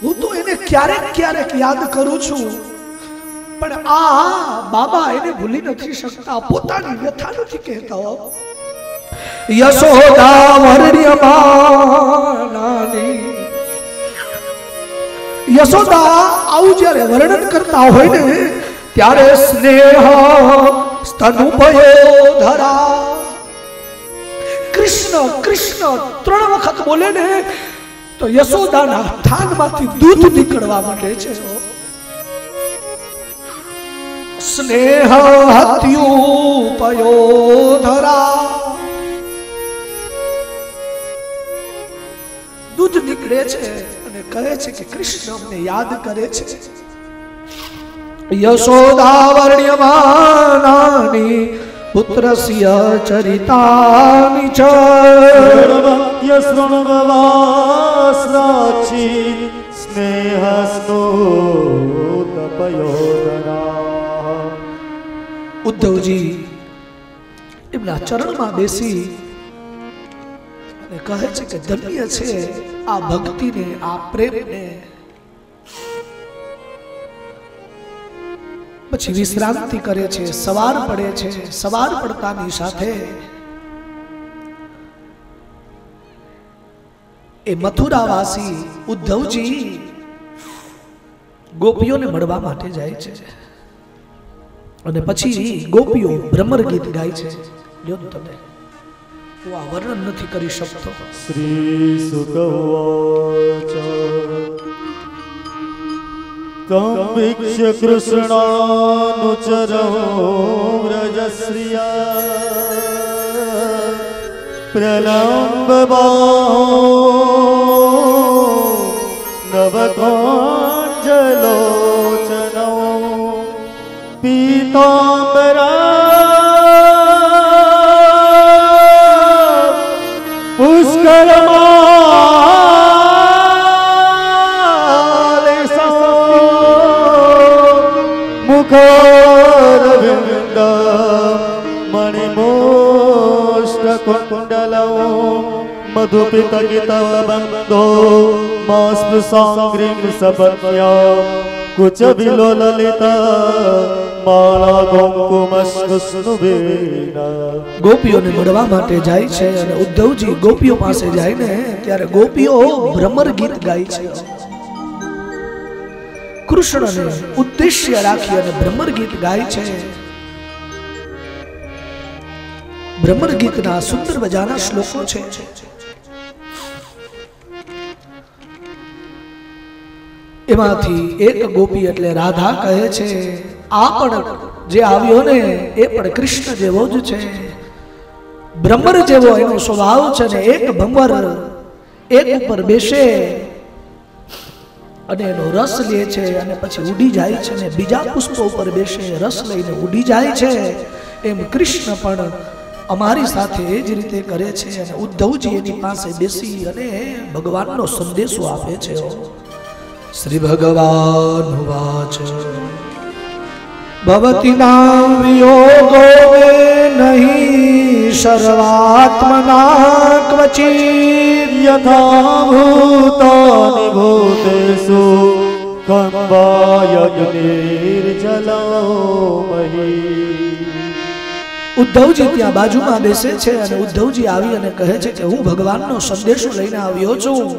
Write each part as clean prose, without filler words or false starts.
હું તો એને ક્યારેક ક્યારેક યાદ કરું છું, પણ આ બાબા એને ભૂલી નથી શકતા, પોતાની વ્યથા નથી કહેતા. યશોદા વર્ણ્યમાનાની, યશોદા આવું જ્યારે વર્ણન કરતા હોય ને ત્યારે સ્નેહ સ્તનુભયો ધરા, કૃષ્ણ કૃષ્ણ 3 વખત બોલે ને તો યશોદાના થાનમાંથી દૂધ નીકળવા માંડે છે. સ્નેહ હત્યુપયો ધરા, દૂધ નીકળે છે અને કહે છે કે કૃષ્ણ અમને યાદ કરે છે. યશોદા વર્ણ્યમાનાની પુત્રસ્ય ચરિતાની ચ શૃણ્વવાસ્રાક્ષી સ્નેહસ્નોતપયોદરા. ઉદ્ધવજી એમના ચરણમાં બેસી અને કહે છે કે ધન્ય છે આ ભક્તિને, આ પ્રેમને. પછી વિશ્રાંતિ કરે છે, સવાર પડે છે. સવાર પડતાની સાથે એ મથુરાવાસી ઉદ્ધવજી ગોપીઓને મળવા માટે જાય છે અને પછી ગોપીઓ ભ્રમર ગીત ગાય છે. લ્યો તમે, હું આ વર્ણન નથી કરી શકતો. શ્રી સુકવાચ કંવિક્ષ્ય કૃષ્ણાનુચરો વ્રજશ્રિયા પ્રલંબબાહો નવકોંજલોચનો પીતાંબરા પુષ્કરમા મુખરવિંદ મણિમોષ્ટકુંડલૌ મધુપિતગીતવ બંદો માસ્પૃસાંગ્રીમ સપત્યા કુચવિલોલલિત માળા કુંકુમસ્નુભેન. ગોપીઓને મળવા માટે જાય છે અને ઉદ્ધવજી ગોપીઓ પાસે જાય ને ત્યારે ગોપીઓ ભ્રમર ગીત ગાય છે. કૃષ્ણને ઉદ્દેશ્ય રાખી અને ભ્રમર ગીત ગાય છે. ભ્રમર ગીતના સુંદર મજાના શ્લોકો છે. એમાંથી એક ગોપી એટલે રાધા કહે છે, આ પણ જે આવ્યો ને એ પણ કૃષ્ણ જેવો જ છે, ભ્રમર જેવો એનો સ્વભાવ છે ને. એક ભંવર એક ઉપર બેસે અને એનો રસ લે છે અને પછી ઉડી જાય છે ને બીજા પુષ્પો ઉપર બેસે, રસ લઈને ઉડી જાય છે. એમ કૃષ્ણ પણ અમારી સાથે એ જ રીતે કરે છે. અને ઉદ્ધવજી એની પાસે બેસી અને ભગવાનનો સંદેશો આપે છે. શ્રી ભગવાન વાચ ભવતી નામ વિયોગો મે નહીં સર્વાત્મના ક્વચિત યથા ભૂતાનિ ભૂતેષુ કંવાયગ્નિર્જલો મહી. ઉદ્ધવજી ત્યાં બાજુમાં બેસે છે અને ઉદ્ધવજી આવી અને કહે છે કે હું ભગવાનનો સંદેશો લઈને આવ્યો છું.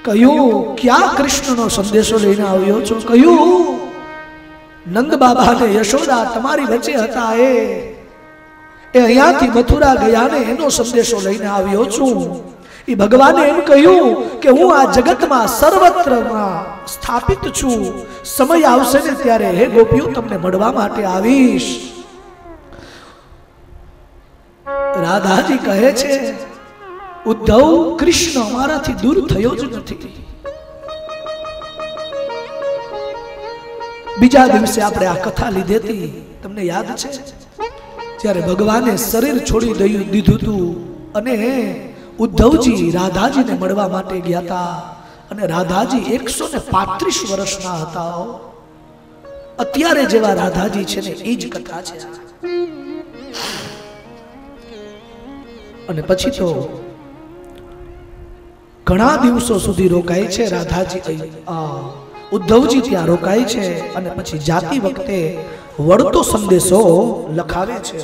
કયું? ક્યાં કૃષ્ણનો સંદેશો લઈને આવ્યો છો? કયું? નંદ બાબા અને યશોદા તમારી વચ્ચે હતા, એ અહીંયાથી મથુરા ગયા ને એનો સંદેશો લઈને આવ્યો છું. એ ભગવાને એમ કહ્યું કે હું આ જગતમાં સર્વત્રમાં સ્થાપિત છું. સમય આવશે ને ત્યારે હે ગોપીઓ તમને મળવા માટે આવીશ. રાધાજી કહે છે, ઉદ્ધવ, કૃષ્ણ અમારાથી દૂર થયો જ નથી. બીજા દિવસે આપણે આ કથા લીધી હતી, તમને યાદ છે? જ્યારે ભગવાને શરીર છોડી દીધું હતું અને ઉદ્ધવજી રાધાજીને મળવા માટે ગયા હતા અને રાધાજી 135 વર્ષના હતા. અત્યારે જેવા રાધાજી છે ને એ જ કથા છે. અને પછી તો ઘણા દિવસો સુધી રોકાય છે રાધાજી, ઉદ્ધવજી ત્યાં રોકાય છે અને પછી જાતી વખતે વળતો સંદેશો લખાવે છે.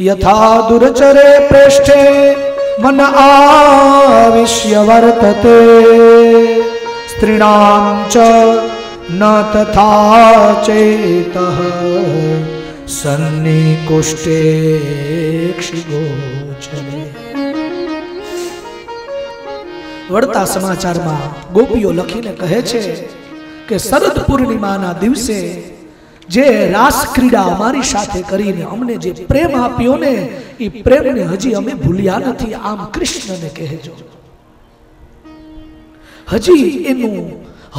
યથા દુરચરે પ્રેષ્ઠે મન આવિશ્ય વર્તતે સ્ત્રીણામ ચ ન તથા ચેતઃ સન્નિકુષ્ટે ક્ષિગોચરે. વળતા સમાચારમાં ગોપીઓ લખીને કહે છે કે શરદ પૂર્ણિમાના દિવસે જે રાસ ક્રીડા અમારી સાથે કરીને અમને જે પ્રેમ આપ્યો ને એ પ્રેમને હજી અમે ભૂલ્યા નથી, આમ કૃષ્ણને કહેજો. હજી એનું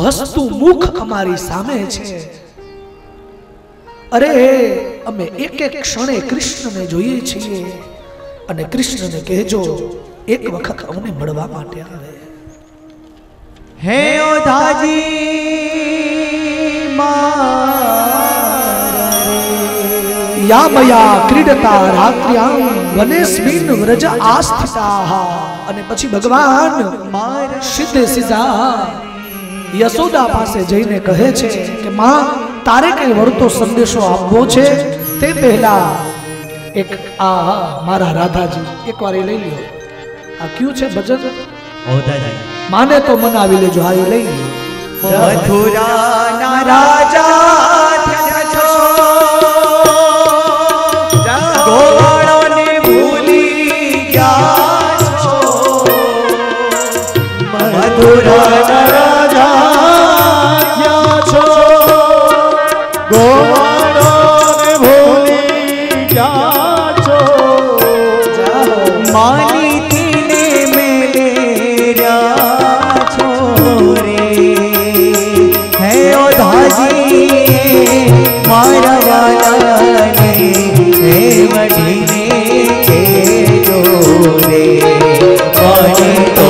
હસતું મુખ અમારી સામે છે. અરે અમે એક એક ક્ષણે કૃષ્ણને જોઈએ છીએ અને કૃષ્ણને કહેજો એક વખત અમને મળવા માટે આવે. હે ઓધાજી યામયા ક્રીડતા રાત્ર્યામ વનેસ્મિન વ્રજ આસ્થિતાઃ. અને પછી ભગવાન સીધે સીધા યશોદા પાસે જઈને કહે છે કે માં, તારે કઈ વળતો સંદેશો આપવો છે તે પહેલા એક આ મારા રાધાજી એકવાર એ લઈ લ્યો. આ ક્યું છે ભજન? માને તો મનાવી લેજો. હા, એ લઈ લ્યો. મથુરાના રાજા થયા છો, ગોવાળોને ભૂલી ગયા છો. મથુરાના રાજા થયા છો, ગોવાળોને ભૂલી ગયા છો. માનીતીને મેળ્યા છો રે. હે ઓધાજી મારા વાલાને હે વઢીને કહેજો રે. પાણી તો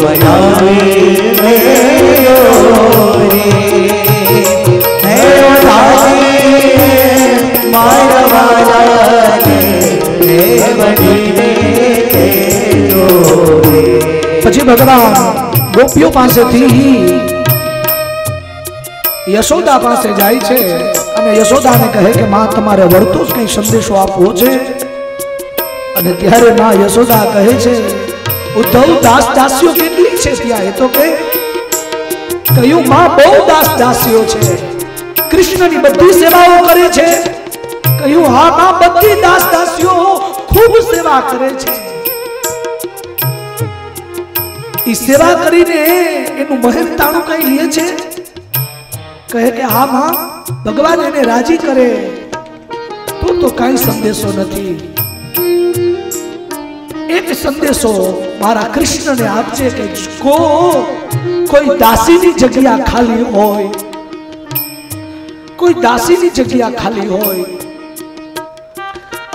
બનાવી લેજો રે. હે ઓધાજી મારા વાલાને હે વઢીને કહેજો રે. પછી ભગવાન ગોપીઓ પાસેથી યશોદા પાસે જાય છે અને યશોદાને કહે કે માં, તમારે વળતો જ કઈ સંદેશો આપવો છે. અને ત્યારે માં યશોદા કહે છે, ઉદ્ધવ દાસ દાસીઓ કેટલી છે ત્યાં? એ તો કહ્યું માં, બહુ દાસ દાસીઓ છે, કૃષ્ણની બધી સેવાઓ કરે છે. કહ્યું હા માં, બધી દાસ દાસીઓ ખૂબ સેવા કરે છે. ઈ સેવા કરીને એનું મહેનતાણું કઈ લે છે? કહે કે હા માં, ભગવાન એને રાજી કરે તો કઈ સંદેશો નથી. એક સંદેશો મારા કૃષ્ણને આપજે કે કોઈ દાસીની જગ્યા ખાલી હોય, કોઈ દાસીની જગ્યા ખાલી હોય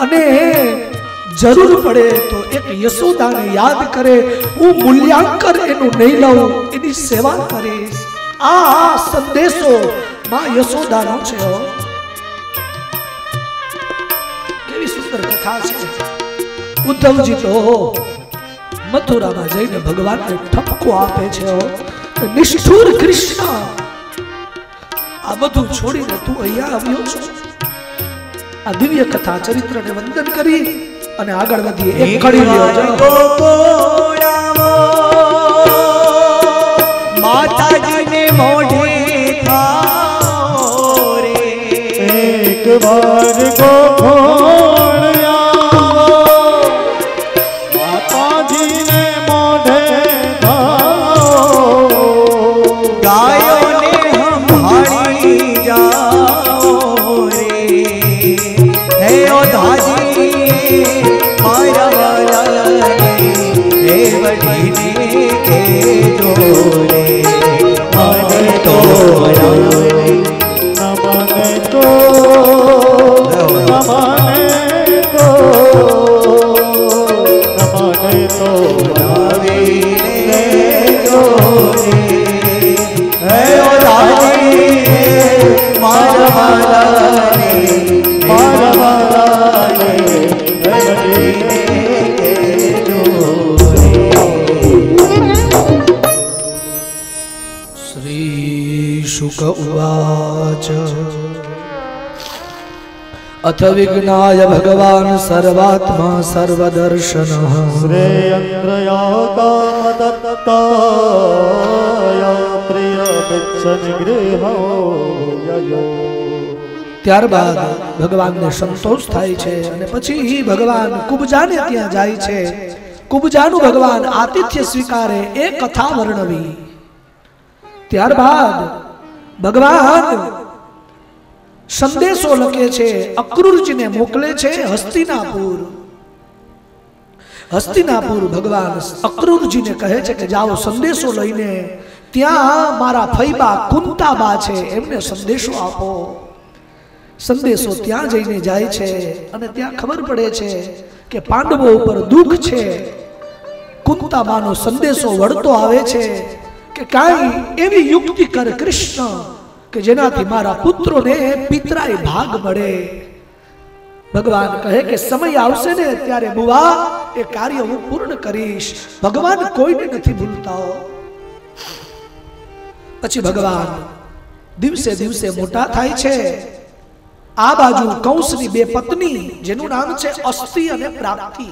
અને જરૂર પડે તો એક યશોદાને યાદ કરે, હું મૂલ્યાંકન એનું નહીં લઉં, એની સેવા કરીશ. આ સંદેશો માં યશોદાનો છે. કેવી સુંદર કથા છે. ઉદ્ધવજી તો મથુરામાં જઈને ભગવાનને ઠપકો આપે છે. નિષ્ઠુર કૃષ્ણ, આ બધું છોડીને તું અહીંયા આવ્યો છો. આ દિવ્ય કથા ચરિત્રને વંદન કરી અને આગળ વધીએ. એક કડી લ્યો. માતાજીને મોઢે થાઓ રે. એક વાર ગોખોણ આવો, માતાજીને મોઢે થાઓ. ગાયોને સંભાળી જાઓ રે. હે ઓધાજી મારા વાલાને હે વઢીને કહેજો રે. મને તો બનાવે નમને તો બનાવી લેજો રે. હે ઓધાજી મારા વાલાને મારા વાલાને વઢીને કહેજો રે. शुक उवाच अथ विज्ञाय भगवान् सर्वात्मा सर्वदर्शनः श्रेयन्द्रया कामदत्ताय प्रिय गच्छन् गृहो ययो। ત્યારબાદ ભગવાનને સંતોષ થાય છે અને પછી ભગવાન કુબજાને ત્યાં જાય છે. કુબજાનું ભગવાન આતિથ્ય સ્વીકારે એ કથા વર્ણવી. ત્યારબાદ ભગવાન સંદેશો લખે છે, અક્રૂરજીને મોકલે છે હસ્તિનાપુર. હસ્તિનાપુર ભગવાન અક્રૂરજીને કહે છે કે જાઓ સંદેશો લઈને ત્યાં મારા ફૈબા કુંતાબા છે એમને સંદેશો આપો. સંદેશો ત્યાં જઈને જાય છે અને ત્યાં ખબર પડે છે કે પાંડવો ઉપર દુઃખ છે. કુંતાબાનો સંદેશો વળતો આવે છે કે કાંઈ એવી યુક્તિ કર કૃષ્ણ કે જેનાથી મારા પુત્રોને પિતરાય ભાગ મળે. ભગવાન કહે કે સમય આવશે ને ત્યારે બુવા એ કાર્ય હું પૂર્ણ કરીશ. ભગવાન કોઈને નથી ભૂલતા. પછી ભગવાન દિવસે દિવસે મોટા થાય છે. આ બાજુ કંસની બે પત્ની જેનું નામ છે અસ્તિ અને પ્રાપ્તિ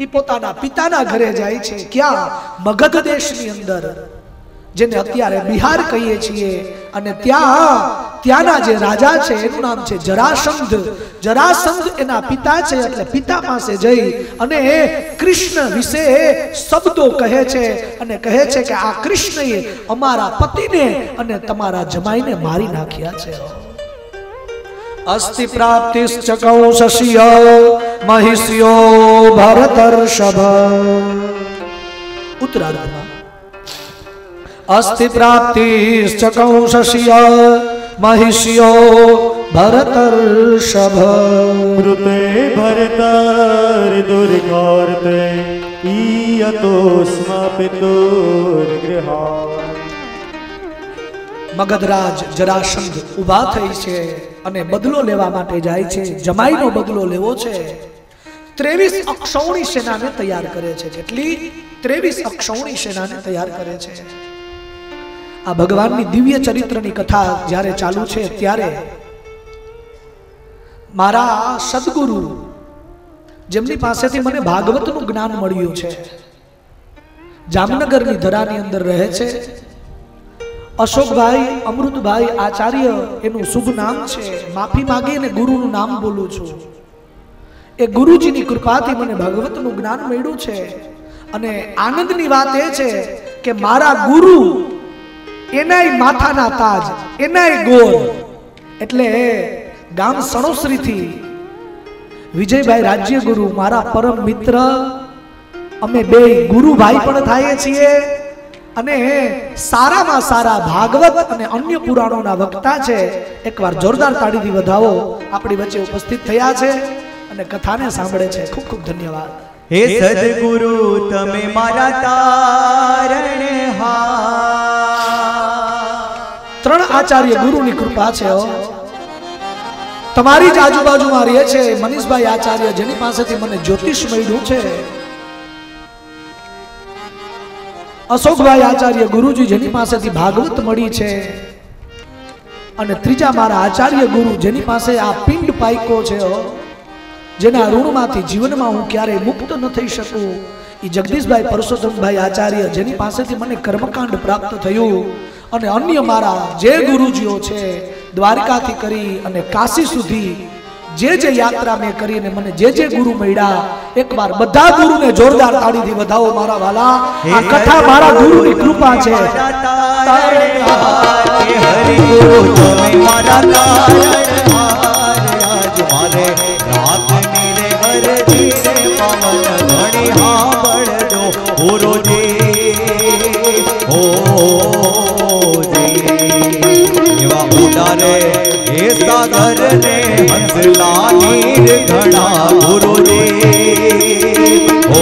એ પોતાના પિતાના ઘરે જાય છે. ક્યાં? મગધ દેશની અંદર, જેને અત્યારે બિહાર કહીએ છીએ. અને ત્યાંના જે રાજા છે એનું નામ છે જરાસંધ. જરાસંધ એના પિતા છે એટલે પિતા પાસે જઈ અને કૃષ્ણ વિશે શબ્દો કહે છે અને કહે છે કે આ કૃષ્ણએ અમારા પતિને અને તમારા જમાઈને મારી નાખ્યા છે. अस्ति प्राप्तिश्च कौशस्य महिष्यो भरतर्षभ. उत्तरार्धમાં अस्ति प्राप्तिश्च कौशस्य महिष्यो भरतर्षभ. मृते भरतर दुर्गार्ते ईयतोस्म पितुर्गृहा. મગધરાજ જરાસંધ ઊભા થઈ છે અને બદલો લેવા માટે જાય છે. જમાઈનો બદલો લેવો છે. 23 અક્ષૌણી સેનાને તૈયાર કરે છે. કેટલી? 23 અક્ષૌણી સેનાને તૈયાર કરે છે. આ ભગવાનની દિવ્ય ચરિત્રની કથા જ્યારે ચાલુ છે ત્યારે મારા સદગુરુ જેમની પાસેથી મને ભાગવતનું જ્ઞાન મળ્યું છે, જામનગરની ધરાની અંદર રહે છે અશોકભાઈ અમૃતભાઈ આચાર્ય એનું શુભ નામ છે. માફી માંગી અને ગુરુનું નામ બોલું છું. એ ગુરુજીની કૃપાથી મને ભાગવતનું જ્ઞાન મળ્યું છે. અને આનંદની વાત એ છે કે મારા ગુરુ એનાય માથાના તાજ, એનાય ગોર. એટલે ગામ સણોસરીથી વિજયભાઈ રાજ્ય ગુરુ મારા પરમ મિત્ર, અમે બે ગુરુભાઈ પણ થાય છીએ અને સારામાં સારા ભાગવત અને અન્ય પુરાણોના વક્તા છે. એકવાર જોરદાર તાળીથી વધાવો. આપણી વચ્ચે ઉપસ્થિત થયા છે અને કથાને સાંભળે છે. ખૂબ ખૂબ ધન્યવાદ. હે સદગુરુ તમે મારા તારણહાર. 3 આચાર્ય ગુરુની કૃપા છે. તમારી જ આજુબાજુમાં રહે છે મનીષભાઈ આચાર્ય, જેની પાસેથી મને જ્યોતિષ મળ્યું છે. અશોકભાઈ આચાર્ય ગુરુજી, જેની પાસેથી ભાગવત મળી છે. અને ત્રીજા મારા આચાર્ય ગુરુ, જેની પાસે આ પિંડ પાઈકો છે, જેના ઋણમાંથી જીવનમાં હું ક્યારેય મુક્ત ન થઈ શકું, એ જગદીશભાઈ પરસોત્તમભાઈ આચાર્ય, જેની પાસેથી મને કર્મકાંડ પ્રાપ્ત થયું. અને અન્ય મારા જે ગુરુજીઓ છે, દ્વારકાથી કરી અને કાશી સુધી જે યાત્રા મેં કરીને મને જે ગુરુ મળ્યા, એકવાર બધા ગુરુને જોરદાર તાળીથી વધાવો મારા વાલા. આ કથા મારા ગુરુની કૃપા છે. હરિ ગુરુ તમે મારા તારણહાર. આજ મારે રાતની રે હરજી રે પવન ધણી સાંભળજો ગુરુજી. ઓ એવા ઉડારે એ સાગર ને હંસલા નીર ઘણા ગુરુજી. ઓ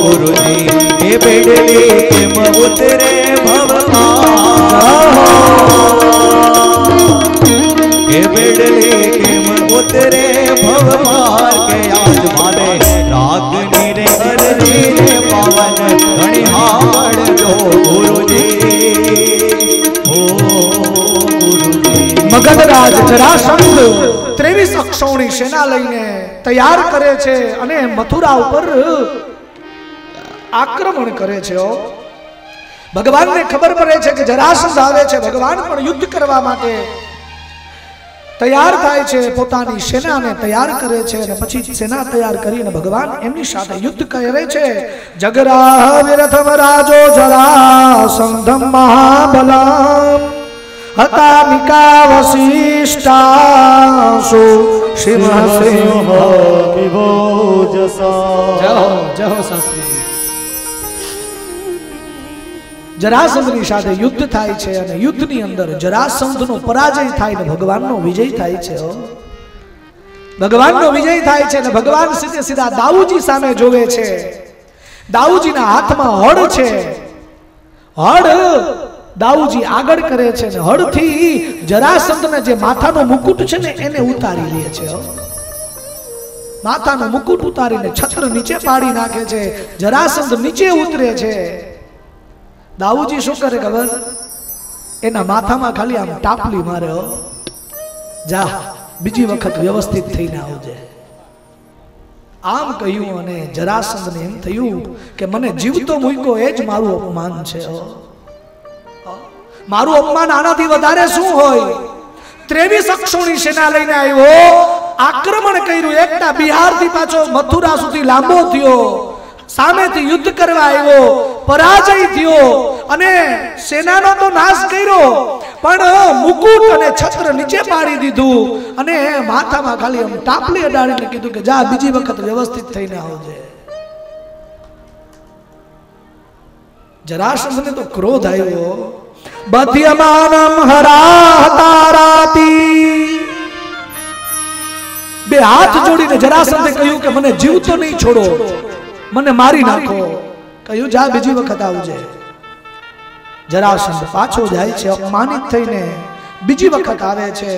ગુરુજી એ બેડલી કેમ ઉતરે ભવમાં, એ બેડલી કેમ ઉતરે ભવમાં. કે આજ મારે રાગની રે હરજી રે પવન ઘણી સાંભળજો ગુરુજી. ઓ અક્ષૌણી સેના લઈને તૈયાર કરે છે અને મથુરા ઉપર આક્રમણ કરે છે। ભગવાનને ખબર પડે છે કે જરાસંધ આવે છે, ભગવાન પણ યુદ્ધ કરવા માટે તૈયાર થાય છે, પોતાની સેનાને તૈયાર કરે છે અને પછી સેના તૈયાર કરીને ભગવાન એમની સાથે યુદ્ધ કરે છે। જગરાહ વિરથમ રાજો જરાસંધમ મહાબલમ હતામિકા વસિષ્ઠાસુ સિંહસિંહ વિભોજસા। જય હો શાસ્ત્રીજી। જરાસંધની સાથે યુદ્ધ થાય છે અને યુદ્ધની અંદર જરાસંધનો પરાજય થાય ને ભગવાનનો વિજય થાય છે। ભગવાનનો વિજય થાય છે અને ભગવાન સીધે સીધા દાઉજી સામે જોવે છે। દાઉજીના હાથમાં હળ છે, હળ દાઉજી આગળ કરે છે ને હળથી જરાસંધના જે માથાનો મુકુટ છે ને એને ઉતારી લે છે। માથાનો મુકુટ ઉતારીને છત્ર નીચે પાડી નાખે છે। જરાસંધ નીચે ઉતરે છે। દાઉજી શું કરે ખબર? એના માથામાં ખાલી આમ ટાપલી મારે, જા બીજી વખત વ્યવસ્થિત થઈને આવજે, આમ કહ્યું અને જરાસંધને એમ થયું કે મને જીવતો મૂક્યો એ જ મારું અપમાન છે। મારું અપમાન આનાથી વધારે શું હોય? 23 અક્ષોણી સેના લઈને આવ્યો, આક્રમણ કર્યું, એકટા બિહારથી પાછો મથુરા સુધી લાંબો થયો, સામેથી યુદ્ધ કરવા આવ્યો, પરાજય થયો અને સેનાનો તો નાશ કર્યો પણ મુકુટ અને છત્ર નીચે પાડી દીધું અને માથામાં ખાલી આમ ટાપલી અડાડીને કીધું કે જા બીજી વખત વ્યવસ્થિત થઈને આવજે। જરાસંધને તો ક્રોધ આવ્યો। બધ્યમાનમ હરાહતારાતી, બે હાથ જોડીને જરાસંધે કહ્યું કે મને જીવતો નહીં છોડો, મને મારી નાખો। કહ્યું જા બીજી વખત આવજે। જરાસંધ પાછો જાય છે, અપમાનિત થઈને બીજી વખત આવે છે।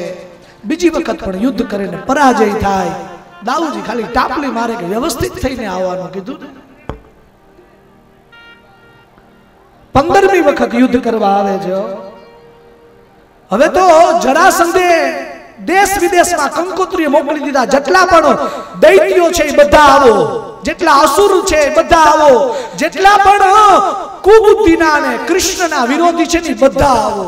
બીજી વખત પણ યુદ્ધ કરીને પરાજય થાય। દાઉજી ખાલી ટાપલી મારે કે વ્યવસ્થિત થઈને આવવાનું કીધું ને। 15મી વખત યુદ્ધ કરવા આવે છે। હવે તો જરાસંધે દેશ વિદેશમાં કંકોત્રીઓ મોકલી દીધા, જેટલા પણ દૈત્યો છે એ બધા આવો, જેટલા અસુર છે બધા આવો, જેટલા પણ કુબુદ્ધિના અને કૃષ્ણના વિરોધી છે ને બધા આવો।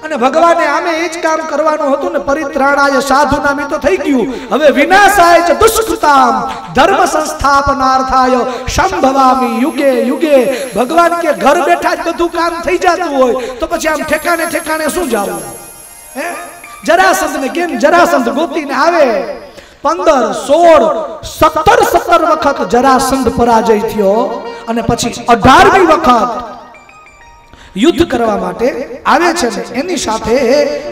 અને ભગવાને આમે એ જ કામ કરવાનું હતું ને, પરિત્રાણાય સાધુનામ તો થઈ ગયું, હવે વિનાશાય ચ દુષ્કૃતામ ધર્મ સંસ્થાપનાર્થાય સંભવામી યુગે યુગે। ભગવાન કે ઘર બેઠા જ બધું કામ થઈ જતું હોય તો પછી આમ ઠેકાણે ઠેકાણે શું જાવું? હે, જરાસંધને કેમ જરાસંધ ગોતીને આવે। 15, 16, 17 વખત જરાસંધ પરાજય થયો અને પછી 18મી વખત યુદ્ધ કરવા માટે આવે છે ને એની સાથે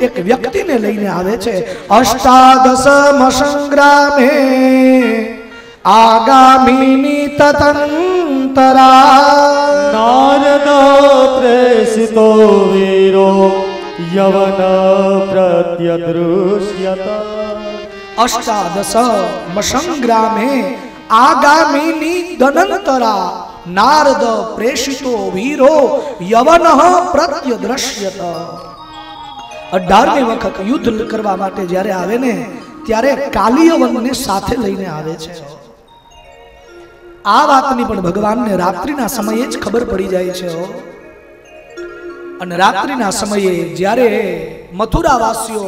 એક વ્યક્તિને લઈને આવે છે। અષ્ટાદશમ સંગ્રામે આગામીની તતંતરા, નારદ પ્રેષિતો વીરો યવન પ્રત્યદૃશ્યતા। અષ્ટાદશ સંગ્રામે આગામીની દનંતરા, નારદ પ્રેષિતો વીરો યવન પ્રત્યદ્રશ્યત। 18મી વખત યુદ્ધ કરવા માટે જ્યારે આવે ને ત્યારે કાલિયવનને સાથે લઈને આવે છે। આ વાતની પણ ભગવાનને રાત્રિના સમયે જ ખબર પડી જાય છે। અને રાત્રિના સમયે જ્યારે મથુરાવાસીઓ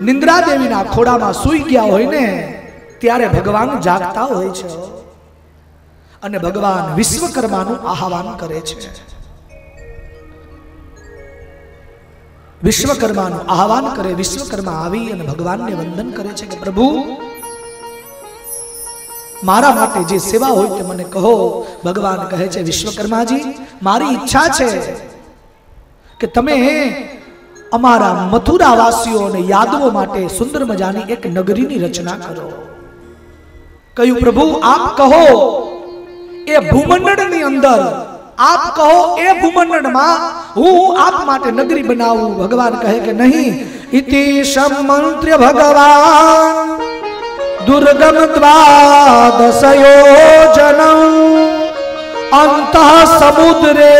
નિંદ્રા દેવીના ખોડામાં સૂઈ ગયા હોય ને ત્યારે ભગવાન જાગતા હોય છે અને ભગવાન વિશ્વકર્માનું આહવાન કરે છે। વિશ્વકર્માનું આહવાન કરે, વિશ્વકર્મા આવી અને ભગવાનને વંદન કરે છે કે પ્રભુ મારા માટે જે સેવા હોય તે મને કહો। ભગવાન કહે છે વિશ્વકર્માજી, મારી ઈચ્છા છે કે તમે અમારા મથુરાવાસીઓને યાદવો માટે સુંદર મજાની એક નગરીની રચના કરો। કહ્યું પ્રભુ આપ કહો એ ભૂમંડળની અંદર, આપ કહો એ ભૂમંડળમાં હું આપ માટે નગરી બનાવું। ભગવાન કહે કે નહીં, ઇતિ સમંત્ર્ય ભગવાન દુર્ગમ દ્વાદશયોજનમ અંતઃ સમુદ્રે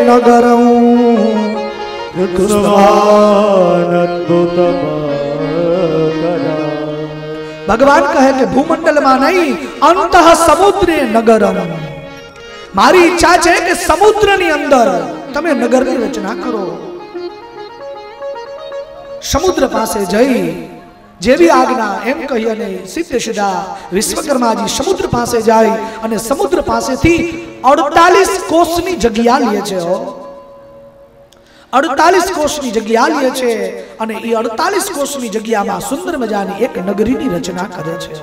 નગરમ કૃષ્ણાનદ્ભુતમ ભગવાન કહે કે ભૂમંડલમાં નહીં, અંતઃ સમુદ્રે નગરમ. મારી ઈચ્છા છે કે સમુદ્રની અંદર તમે નગરની રચના કરો. સમુદ્ર પાસે જઈ જેવી આજ્ઞા એમ કહી અને સીધે સીધા વિશ્વકર્માજી સમુદ્ર પાસે જાય અને સમુદ્ર પાસેથી 48 કોષની જગ્યા લે છે. 48 કોષની જગ્યા લે છે અને એ 48 કોષની જગ્યામાં સુંદર મજાની એક નગરીની રચના કરે છે.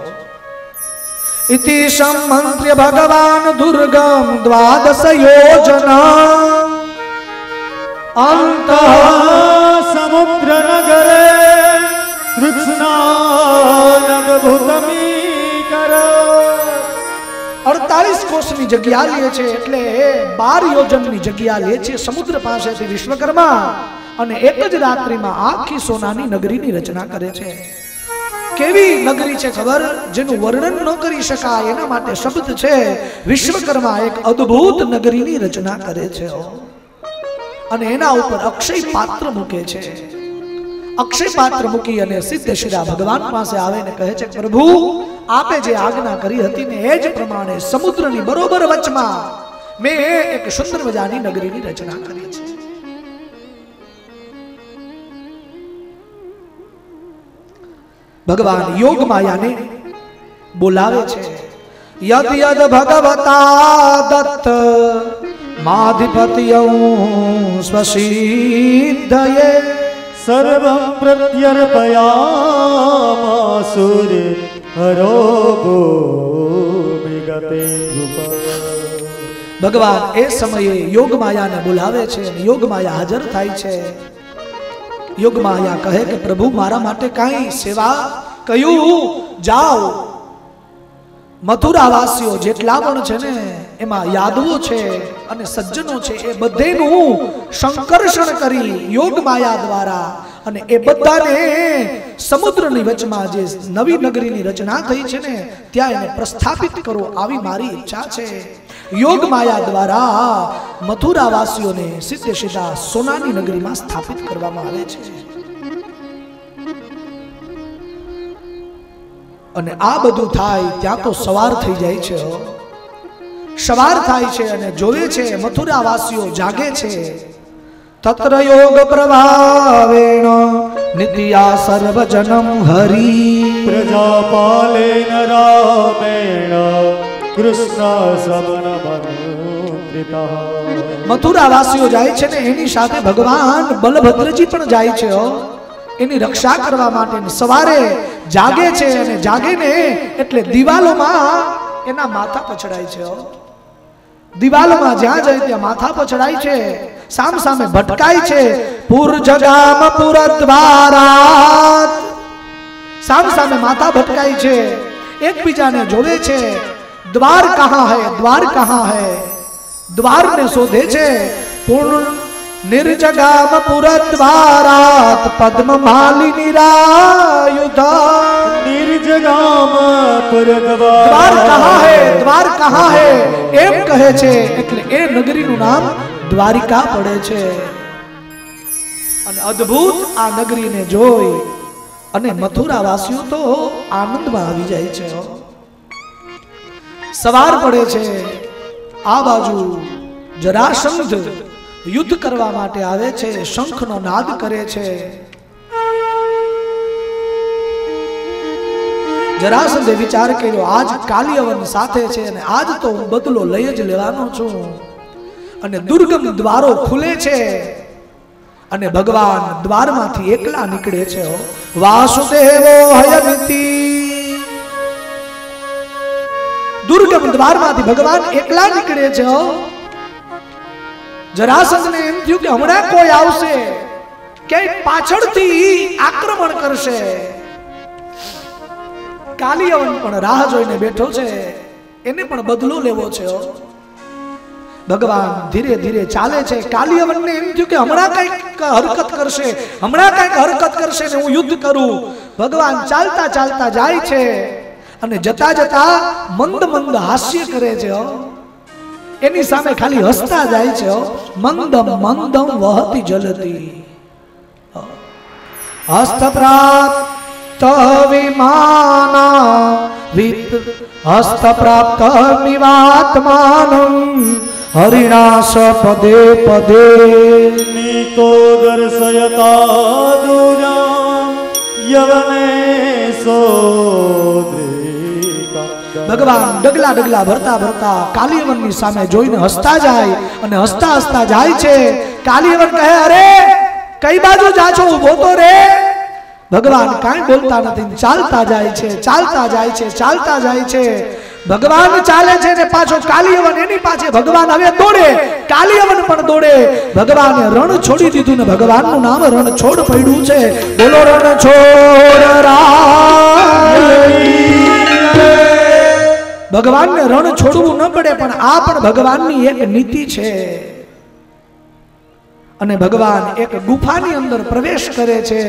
ઇતિ સંમંત્ર્ય ભગવાન દુર્ગમ દ્વાદશ યોજના અંત સમુદ્ર નગરે કૃષ્ણાનગભૂતમી કર. 48 કોષની જગ્યા લે છે એટલે 12 યોજનની જગ્યા લે છે સમુદ્ર પાસેથી વિશ્વકર્મા અને એક જ રાત્રિમાં આખી સોનાની નગરીની રચના કરે છે. કેવી નગરી છે ખબર? જેનું વર્ણન ન કરી શકાય એના માટે શબ્દ છે. વિશ્વકર્મા એક અદ્ભુત નગરીની રચના કરે છે અને એના ઉપર અક્ષય પાત્ર મૂકે છે. અક્ષય પાત્ર મૂકી અને સીધે સીધા ભગવાન પાસે આવે ને કહે છે, પ્રભુ આપે જે આજ્ઞા કરી હતી ને એ જ પ્રમાણે સમુદ્રની બરોબર વચમાં મેં એક સુંદર મજાની નગરીની રચના કરી છે. ભગવાન યોગ માયાને બોલાવે છે. યદ યદ ભગવતા દત્ત માધિપત્યં સ્વસિદ્ધયે સર્વં પ્રત્યર્પયામાસુર હરોગો વિગતે કૃપા. ભગવાન એ સમયે યોગ માયાને બોલાવે છે અને યોગ માયા હાજર થાય છે. યોગ માયા કહે કે પ્રભુ મારા માટે કાંઈ સેવા? કહ્યું જાઓ, મથુરાવાસીઓ જેટલા પણ છે ને એમાં યાદવો છે અને સજ્જનો છે એ બધેનું સંકર્ષણ કરી યોગ માયા દ્વારા અને એ બધાને સમુદ્રની વચમાં જે નવી નગરીની રચના થઈ છે ને ત્યાં એને પ્રસ્થાપિત કરો, આવી મારી ઈચ્છા છે. યોગ માયા દ્વારા મથુરાવાસીઓને સીધે સીધા સોનાની નગરીમાં સ્થાપિત કરવામાં આવે છે. અને આ બધું થાય ત્યાં તો સવાર થઈ જાય છે. સવાર થાય છે અને જોવે છે મથુરાવાસીઓ જાગે છે. તત્ર યોગ પ્રભાવેણ નિત્યા સર્વજનમ હરિ પ્રજાપાલેન રામેણ કૃષ્ણ સમનમંત્રિતઃ. મથુરાવાસીઓ જાય છે ને એની સાથે ભગવાન બલભદ્રજી પણ જાય છે. એની રક્ષા કરવા માટે સવારે જાગે છે અને જાગીને એટલે દિવાલોમાં એના માથા પછડાય છે. દિવાલોમાં જ્યાં જાય ત્યાં માથા પછડાય છે, સામ સામે ભટકાય છે. પુર જગામ પુર દ્વારાત, સામ સામે માથા ભટકાય છે, એકબીજાને જોવે છે. દ્વાર કહા હૈ, દ્વાર કહા હૈ, દ્વારને શોધે છે. પૂર્ણ નિર્જગામ પુર દ્વારાત પદ્મ માલિની રાયુધા. નિર્જગામ પુર દ્વાર કહા હૈ, દ્વાર કહા હૈ એમ કહે છે એટલે એ નગરીનું નામ દ્વારિકા પડે છે. અને અદ્ભુત આ નગરીને જોઈ અને મથુરાવાસીઓ તો આનંદમાં આવી જાય છે. સવાર પડે છે. આ બાજુ જરાસંધ યુદ્ધ કરવા માટે આવે છે, શંખનો નાદ કરે છે. જરાસંધે વિચાર કર્યો આજ કાલિયવન સાથે છે અને આજ તો હું બદલો લઈ જ લેવાનો છું. અને દુર્ગમ દ્વારો ખુલે છે અને ભગવાન દ્વારમાંથી એકલા નીકળે છે. વાસુદેવો હયમિતિ. દુર્ગમ દ્વારમાંથી ભગવાન એકલા નીકળે છે. જરાસંધને એમ થયું કે હમણાં કોઈ આવશે કે પાછળથી આક્રમણ કરશે. કાલિયવન પણ રાહ જોઈને બેઠો છે, એને પણ બદલો લેવો છે. ભગવાન ધીરે ધીરે ચાલે છે. કાલિયવનને એમ થયું કે હમણાં કઈક હરકત કરશે, હમણાં કઈક હરકત કરશે ને હું યુદ્ધ કરું. ભગવાન ચાલતા ચાલતા જાય છે અને જતા જતા મંદ મંદ હાસ્ય કરે છે. એની સામે ખાલી હસતા જાય છે. મંદમ મંદમ વહતી જલતી હસ્તપ્રાત વિમાના વિત હસ્ત પ્રાપ્ત નિવાત્માનં હરિણાસ પદે પદે નીતો દર્શયતા દુજામ યવને સોદ્રિકા. ભગવાન ડગલા ડગલા ભરતા ભરતા કાલિયવનની સામે જોઈને હસતા જાય અને હસતા હસતા જાય છે. કાલિયવન કહે, અરે કઈ બાજુ જા છો, ઉભો તો રે. ભગવાન કાંઈ બોલતા નથી, ચાલતા જાય છે, ચાલતા જાય છે, ચાલતા જાય છે. ભગવાન ચાલે છે ને પાછો કાલિયવન એની પાછે. ભગવાન હવે દોડે, કાલિયવન પણ દોડે. ભગવાને રણ છોડી દીધું ને ભગવાનનું નામ રણ છોડ પડ્યું છે. બોલો રણ છોડ ભગવાનને રણ છોડવું ન પડે, પણ આ પણ ભગવાનની એક નીતિ છે. અને ભગવાન એક ગુફાની અંદર પ્રવેશ કરે છે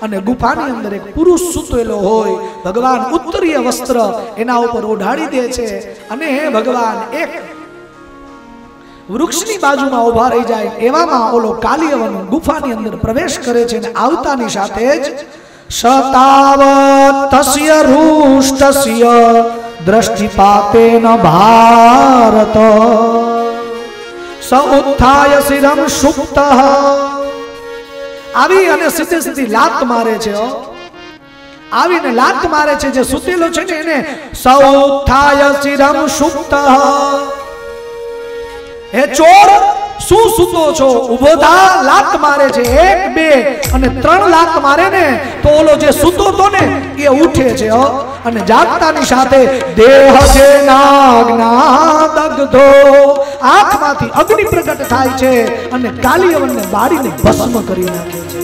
અને ગુફાની અંદર એક પુરુષ સૂતેલો હોય. ભગવાન ઉત્તરીય વસ્ત્ર એના ઉપર ઓઢાડી દે છે અને ભગવાન એક વૃક્ષની બાજુમાં ઉભા રહી જાય. એવામાં ઓલો કાલિયવન ગુફાની અંદર પ્રવેશ કરે છે અને આવતાની સાથે જ સતાવતસ્ય રૂષ્ટસ્ય દ્રષ્ટિપાતેન ભારત સ ઉત્થાય શિરમ સુપ્તઃ. આવી અને સીધી સીધી લાત મારે છે. આવીને લાત મારે છે જે સુતેલો છે ને એને. સ ઉત્થાય શિરમ સુપ્તઃ. હે ચોર, શું સૂતો છો, ઉભો થા. લાત મારે છે, 1 2 અને 3 લાત મારે ને તો ઓલો જે સૂતો તો ને એ ઉઠે છે અને જાગતાની સાથે દેહ છે નાગના દગ્ધો, આંખમાંથી અગ્નિ પ્રગટ થાય છે અને કાલિયવનને બાળીને ભસ્મ કરી નાખે છે.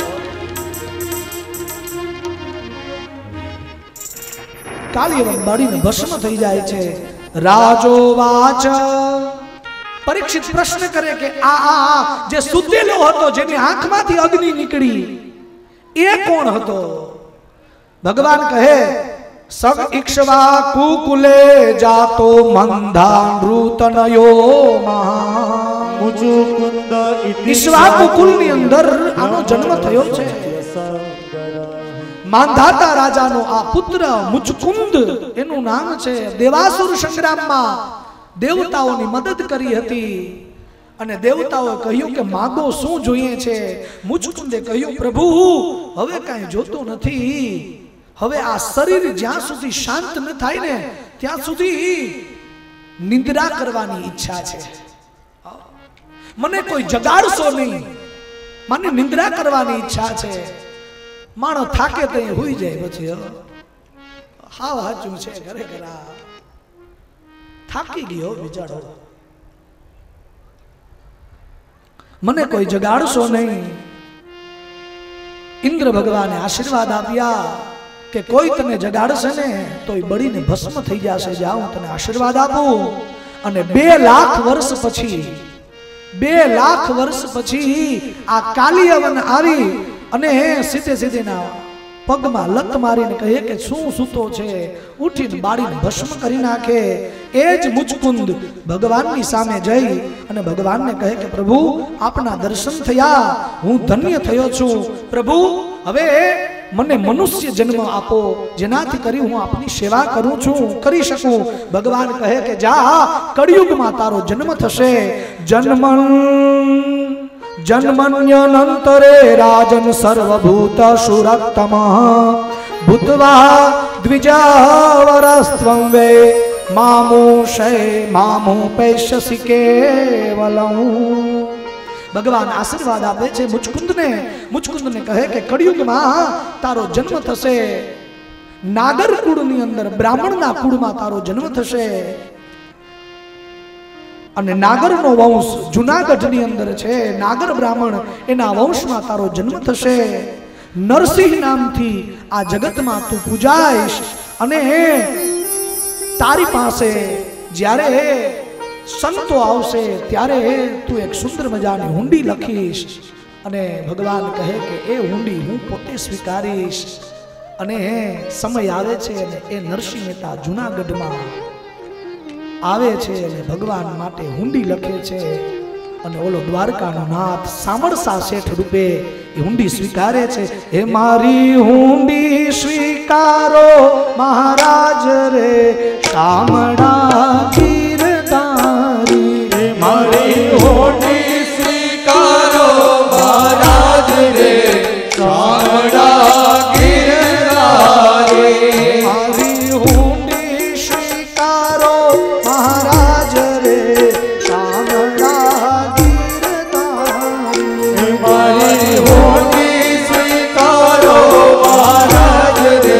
કાલિયવન બાળીને ભસ્મ થઈ જાય છે. રાજો વાચ. પરીક્ષિત પ્રશ્ન કરે કે આ જે સુતેલો હતો, જેની આંખમાંથી અગ્નિ નીકળી, એ કોણ હતો? ભગવાન કહે, સગ ઇક્ષ્વા કુકુલે જાતો મંધા નૃતનયો મહા. મુચુકુંદ ઇક્ષ્વા કુકુલની અંદર આનો જન્મ થયો છે. માંધાતા રાજાનો આ પુત્ર મુચકુંદ એનું નામ છે. દેવાસુર સંગ્રામમાં દેવતાઓની મદદ કરી હતી અને દેવતાઓએ કહ્યું કે માગો શું જોઈએ છે? મુચકુંદે કહ્યું, પ્રભુ હવે કાંઈ જોતું નથી. હવે આ શરીર જ્યાં સુધી શાંત ન થાય ને ત્યાં સુધી નિંદ્રા કરવાની ઈચ્છા છે. મને કોઈ જગાડશો નહીં, મને નિંદ્રા કરવાની ઈચ્છા છે. માણસ થાકે તો હુઈ જાય પછી. હાવ હાચું છે, ખરેખર થાકી ગયો બિચારો. મને કોઈ જગાડશો નહીં. ઇન્દ્ર ભગવાને આશીર્વાદ આપ્યા કે કોઈ તને જગાડશે ને તો એ બળીને ભસ્મ થઈ જશે. જા, હું તને આશીર્વાદ આપું. અને 2 લાખ વર્ષ પછી 2 લાખ વર્ષ પછી આ કાલિયવન આવી અને સીધે સીધેના પગમાં લત મારીને કહે કે શું સૂતો છે, ઉઠીને બાળીને ભસ્મ કરી નાખે. એ જ મુચકુંદ ભગવાનની સામે જઈ અને ભગવાનને કહે કે પ્રભુ આપના દર્શન થયા, હું ધન્ય થયો છું. પ્રભુ હવે મને મનુષ્ય જન્મ આપો, જેનાથી કરી હું આપની સેવા કરું છું, કરી શકું. ભગવાન કહે કે જા, કળિયુગમાં તારો જન્મ થશે. જન્મન્યનંતરે રાજન સર્વભૂત સુરક્તમ ભૂત્વા દ્વિજાવરસ્ત્વં વે મામુપેષ્યસि કેવલં. ભગવાન આશીર્વાદ આપે છે મુચકુંદને કહે કે કળિયુગમાં તારો જન્મ થશે. નાગર કુળની અંદર બ્રાહ્મણના કુળમાં તારો જન્મ થશે અને નાગરનો વંશ જુનાગઢની અંદર છે. નાગર બ્રાહ્મણ એના વંશમાં તારો જન્મ થશે. નરસિંહ નામથી આ જગતમાં તું પૂજાઈશ અને તારી પાસે જ્યારે સંતો આવશે ત્યારે તું એક સુંદર મજાની હુંડી લખીશ અને ભગવાન કહે કે એ હુંડી હું પોતે સ્વીકારીશ. અને સમય આવે છે અને એ નરસિંહ મહેતા જુનાગઢમાં આવે છે અને ભગવાન માટે હુંડી લખે છે અને ઓલો દ્વારકાનો નાથ સામરસા શેઠ રૂપે એ હુંડી સ્વીકારે છે. હે મારી હુંડી સ્વીકાર સ્વીકારો મહારાજ રે શામળા ગીરધારી મારી હોડી સ્વીકારો મહારાજ રે શામળા ગીરધારી મારી હુંડી સ્વીકારો મહારાજ રે શામળા ગીરધારી મારી હોડી સ્વીકારો મહારાજ રે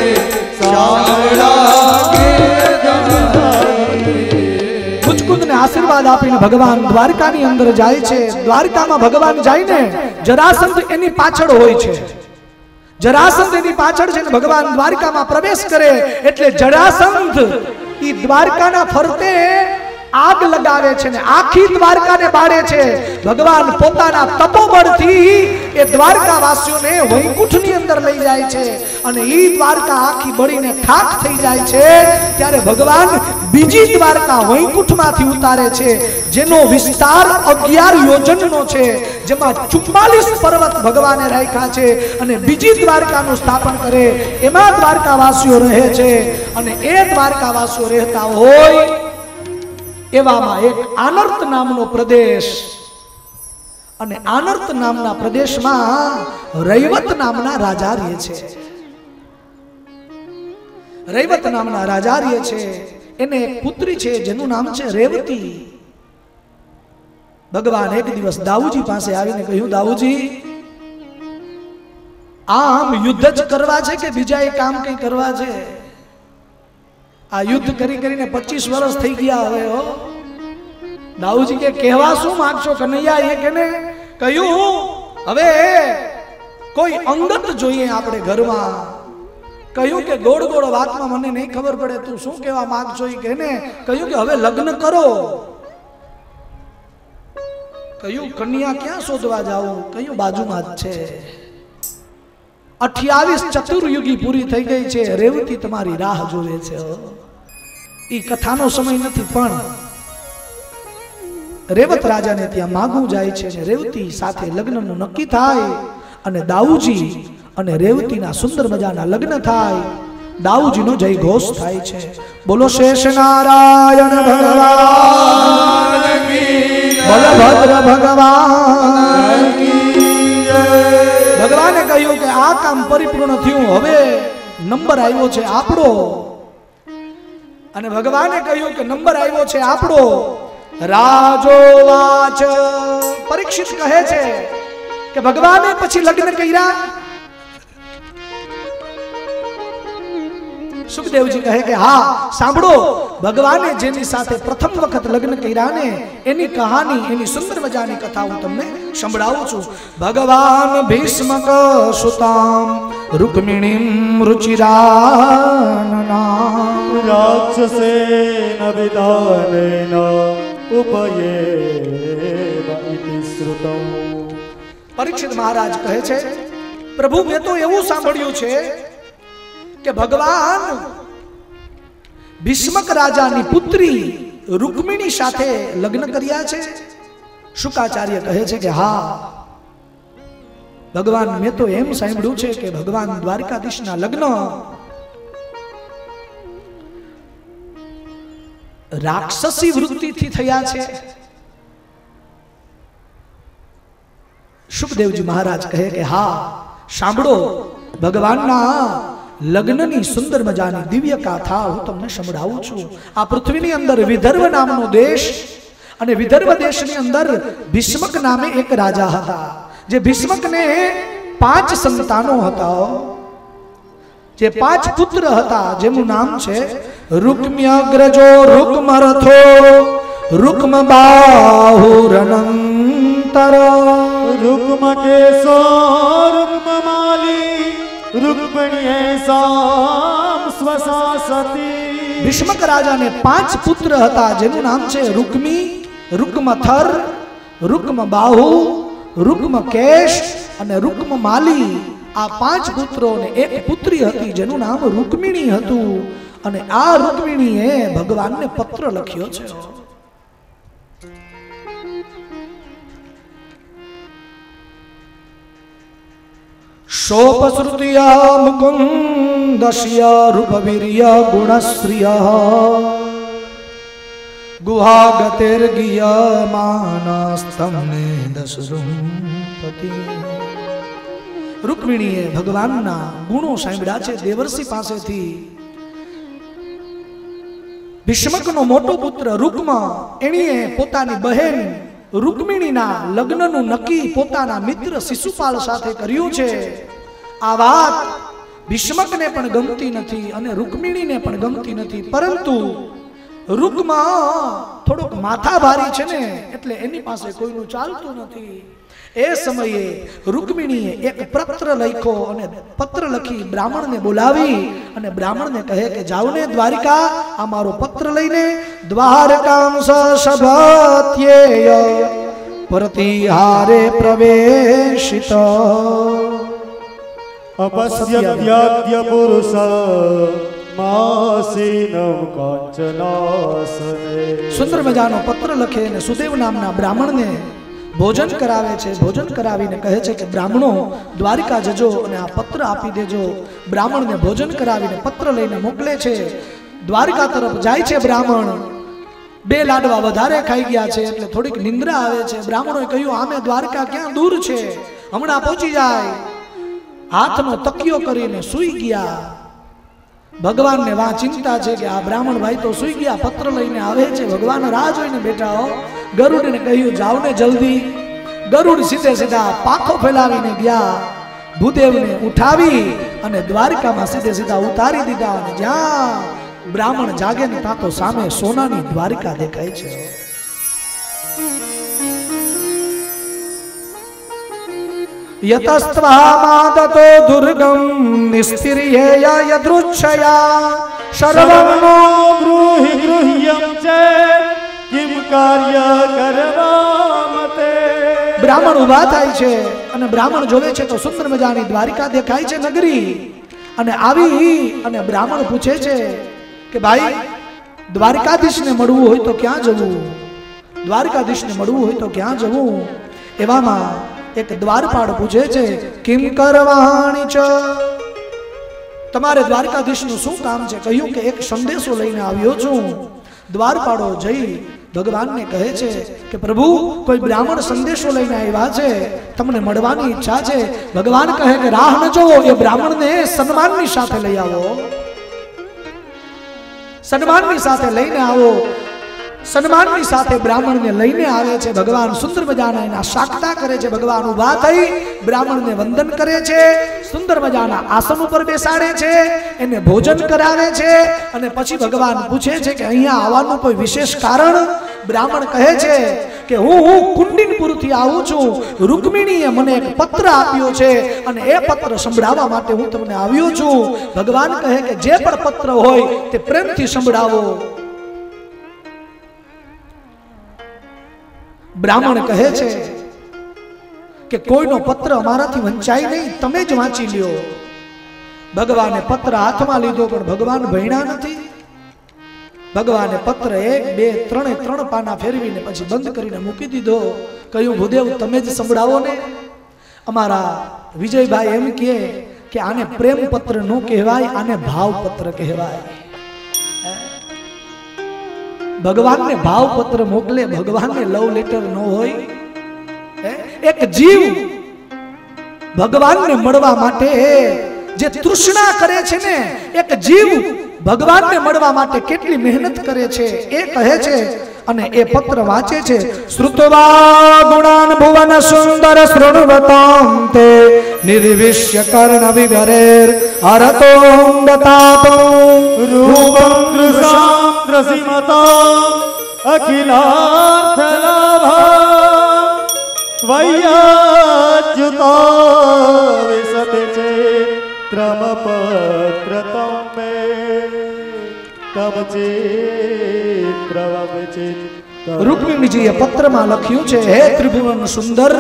શામળા ગીરધારી મુચકુંદને આશીર્વાદ આપીને ભગવાન દ્વારકાની અંદર જાય છે. દ્વારકામાં ભગવાન જાય ને જરાસંધ એની પાછળ હોય છે. જરાસંધ એની પાછળ છે ને ભગવાન દ્વારકામાં પ્રવેશ કરે એટલે જરાસંધ ઈ દ્વારકાના ફરતે આગ લગાવે છે ને આખી દ્વારકાને બાળે છે. ભગવાન પોતાના તપોબળથી એ દ્વારકાવાસીઓને વૈકુંઠની અંદર લઈ જાય છે અને ઈ દ્વારકા આખી બળીને ખાખ થઈ જાય છે. ત્યારે ભગવાન બીજી દ્વારકા વૈકુંઠમાંથી ઉતારે છે જેનો વિસ્તાર 11 યોજનનો છે, જેમાં 44 પર્વત ભગવાને રાખ્યા છે અને બીજી દ્વારકાનું સ્થાપન કરે. એમાં દ્વારકાવાસીઓ રહે છે અને એ દ્વારકાવાસીઓ રહેતા હોય એવામાં એક આનર્ત નામનો પ્રદેશ અને આનર્ત નામના પ્રદેશમાં રૈવત નામના રાજા રહે છે. રૈવત નામના રાજા રહે છે. એને એક પુત્રી છે જેનું નામ છે રેવતી. ભગવાન એક દિવસ દાઉજી પાસે આવીને કહ્યું, દાઉજી આમ યુદ્ધ જ કરવા છે કે બીજા એક કામ કઈ કરવા છે? આ યુદ્ધ કરી કરીને 25 વર્ષ થઈ ગયા હવે હો. દાઉજી કે કહેવા શું માંગશો કનૈયા? એ કેને કહ્યું હવે કોઈ અંગત જોઈએ આપણે ઘરમાં. કહ્યું કે ગોળ ગોળ વાતમાં મને નહીં ખબર પડે, તું શું કહેવા માંગશો? એ કેને કહ્યું કે હવે લગ્ન કરો. કહ્યું કન્યા ક્યાં શોધવા જાઉં? કહ્યું બાજુમાં જ છે. 28 ચતુર્યુગી પૂરી થઈ ગઈ છે. રેવતી તમારી રાહ જોવે છે. ઈ કથાનો સમય નથી પણ રેવત રાજાને ત્યાં માગું જાય છે અને રેવતી સાથે લગ્નનું નક્કી થાય અને દાઉજી અને રેવતીના સુંદર મજાના લગ્ન થાય. દાઉજીનો જય ઘોષ થાય છે. બોલો શેષ નારાયણ ભગવાન કી જય. બલભદ્ર ભગવાન કી જય. ભગવાને કહ્યું કે આ કામ પરિપૂર્ણ થયું, હવે નંબર આવ્યો છે આપણો. અને ભગવાને કહ્યું કે નંબર આવ્યો છે આપણો. રાજો વાચ. પરીક્ષિત કહે છે કે ભગવાને પછી લગ્ન કર્યા? સુખદેવજી કહે કે હા. સાંભળો, ભગવાને જેની સાથે પ્રથમ વખત લગ્ન કર્યા ને એની કહાની, એની સુંદર મજાની કથા હું તમને સંભળાવું છું. ભગવાન ભીષ્મક સુતામ રૂકમિણીમ રુચિરાનના રાક્ષસેન વિદાનેન ઉપયેવ ઇતિ શ્રુતમ. પરીક્ષિત મહારાજ કહે છે, પ્રભુ મેં તો એવું સાંભળ્યું છે કે ભગવાન ભીષ્મક રાજાની પુત્રી રૂકમિણી સાથે લગ્ન કર્યા છે. શુકાચાર્ય કહે છે કે હા ભગવાન, મેં તો એમ સાંભળ્યું છે કે ભગવાન દ્વારકાધીશના લગ્ન રાક્ષસી વૃત્તિથી થયા છે. સુખદેવજી મહારાજ કહે કે હા સાંભળો, ભગવાનના લગ્નની સુંદર મજાની દિવ્ય ગાથા હું તમને સંભળાવું છું. આ પૃથ્વીની અંદર વિદર્ભ નામનો દેશ અને વિદર્ભ દેશની અંદર ભીષ્મક નામે એક રાજા હતા. જે ભીષ્મકને 5 સંતાનો હતા, જે 5 પુત્ર હતા, જેનું નામ છે રૂક્મ્યગ્રજો, રૂક્મરથો, રૂક્મબાહુરનંતર, રૂક્મકેશો, રૂક્મમાલી, રૂક્મિણ્યેષામ સ્વસા સતી. ભીષ્મક રાજાને 5 પુત્ર હતા, જેનું નામ છે રૂક્મી, રૂક્મથર, રૂક્મબાહુ, રૂક્મકેશ અને રૂક્મમાલી. આ 5 પુત્રો ને એક પુત્રી હતી જેનું નામ રૂક્મિણી હતું. અને આ રૂક્મિણીએ ભગવાનને પત્ર લખ્યો છે. शोपश्रुतिया मुकुंदस्य रूपवीर्य गुणश्रिय गुहागतिर्गीयमानस्तम्ने दशरुपति। रुक्मिणीए भगवानना गुणो सांभळ्या छे देवर्षि पासेथी। भीष्मकनो मोटो पुत्र रुक्म एणीए पोतानी बहेन रुक्मिणीना लग्नનું નક્કી પોતાના મિત્ર શિશુપાલ સાથે કર્યું છે। આ વાત ભીષ્મકને પણ ગમતી નથી અને રૂકમિણીને પણ ગમતી નથી, પરંતુ રૂકમ થોડોક માથા ભારી છે ને એટલે એની પાસે કોઈનું ચાલતું નથી। એ સમયે રૂકમિણીએ એક પત્ર લખ્યો અને પત્ર લખી બ્રાહ્મણને બોલાવી અને બ્રાહ્મણને કહે કે જાઓ ને દ્વારિકા, આ મારો પત્ર લઈને દ્વારકામ સભત્યેય પ્રતિહારે પ્રવેશિત। अपश्यत्याद्य पुरुष मासीनम कांचनासने। सुंदर मजानो पत्र लखे ने सुदेव नामना ब्राह्मण ने भोजन करावे छे। भोजन करावीने कहे छे कि ब्राह्मणो द्वारिका जजो अने आ पत्र आपी देजो। ब्राह्मण ने भोजन करावीने पत्र लईने मोकले छे। द्वारिका तरफ जाय छे ब्राह्मण। बे लाडवा वधारे खाई गया छे એટલે થોડીક નિંદ્રા આવે છે। બ્રાહ્મણોએ કહ્યું આમે દ્વારકા ક્યાં દૂર છે, હમણાં પહોંચી જાય। હાથનો તકિયો કરીને સૂઈ ગયા। ભગવાન ને વા ચિંતા છે કે આ બ્રાહ્મણ ભાઈ તો સૂઈ ગયા, પત્ર લઈને આવે છે। ભગવાન રાહ જોઈને બેઠા હો। ગરુડને કહ્યું જાવ ને જલ્દી। ગરુડ સીધે સીધા પાખો ફેલાવીને ગયા, ભૂદેવને ઉઠાવી અને દ્વારિકામાં સીધે સીધા ઉતારી દીધા। અને જ્યાં ब्राह्मण जागे ने ता तो सामे सोनानी द्वारिका देखाय छे। यतस्त्वामादतो दुर्गम निस्तिर्येय यदृच्छया सर्वं ब्रूहि गृह्यं चेत् किं कार्य करवामते। ब्राह्मण उभा थाय छे अने ब्राह्मण जोवे छे तो सुंदर मजानी द्वारिका देखाय छे नगरी। अने आवी अने ब्राह्मण पूछे छे કે ભાઈ દ્વારકાધીશને મળવું હોય તો ક્યાં જવું, દ્વારકાધીશને મળવું હોય તો ક્યાં જવું। એવામાં એક દ્વારપાળ પૂછે છે કિમ કરવાણી ચ, તમારે દ્વારકાધીશનું શું કામ છે। કહ્યું કે એક સંદેશો લઈને આવ્યો છું। દ્વારપાળો જઈ ભગવાનને કહે છે કે પ્રભુ કોઈ બ્રાહ્મણ સંદેશો લઈને આવ્યા છે, તમને મળવાની ઈચ્છા છે। ભગવાન કહે કે રાહ ન જોવો, એ બ્રાહ્મણને સન્માનની સાથે લઈ આવો, સન્માનની સાથે લઈને આવો। સન્માનની સાથે બ્રાહ્મણને લઈને આવે છે। ભગવાન સુંદર મજાના એના સાકતા કરે છે। ભગવાન ઊભા થઈ બ્રાહ્મણને વંદન કરે છે, સુંદર મજાના આસન ઉપર બેસાડે છે, એને ભોજન કરાવે છે અને પછી ભગવાન પૂછે છે કે અહીંયા આવવાનું કોઈ વિશેષ કારણ। બ્રાહ્મણ કહે છે કે હું કુંડિનપુરથી આવું છું। રૂકમિણીએ મને એક પત્ર આપ્યો છે અને એ પત્ર સંભળાવવા માટે હું તમને આવ્યો છું। ભગવાન કહે કે જે પણ પત્ર હોય તે પ્રેમથી સંભળાવો। ब्राह्मण कहे छे कि कोईनो पत्र अमाराथी वंचाय नहीं, तमे ज वांची ल्यो। भगवाने पत्र हाथमां लीधो पण भगवान भण्या नथी। भगवाने पत्र 1 2 3 पाना फेरवीने पछी बंद करीने मूकी दीधो। कह्युं भूदेव तमे ज संभळावो ने। अमारा विजयभाई एम कहे कि आने प्रेम पत्र नो कहेवाय, आने भाव पत्र कहेवाय। भगवान ने भाव पत्र मोकले, भगवान ने लव लेटर न होय। एक जीव भगवान ने मळवा माटे जे तृष्णा करे छे ने, एक जीव भगवान ने मळवा माटे केटली मेहनत करे छे ए कहे छे। अने ए पत्र वाचे छे श्रुत्वा गुणान भुवन सुंदर शृण्वतां ते निर्विश्य कर्ण विभरेर हरतोंदतापं रूपं दृशां द्रसिमतां अखिलार्थलाभा त्वय्याच्युता विशते चित्रमपत्रतं मे तव चित्रवचित्। रुक्मिणीजीए पत्रमां लख्युं छे हे त्रिभुवन सुंदर,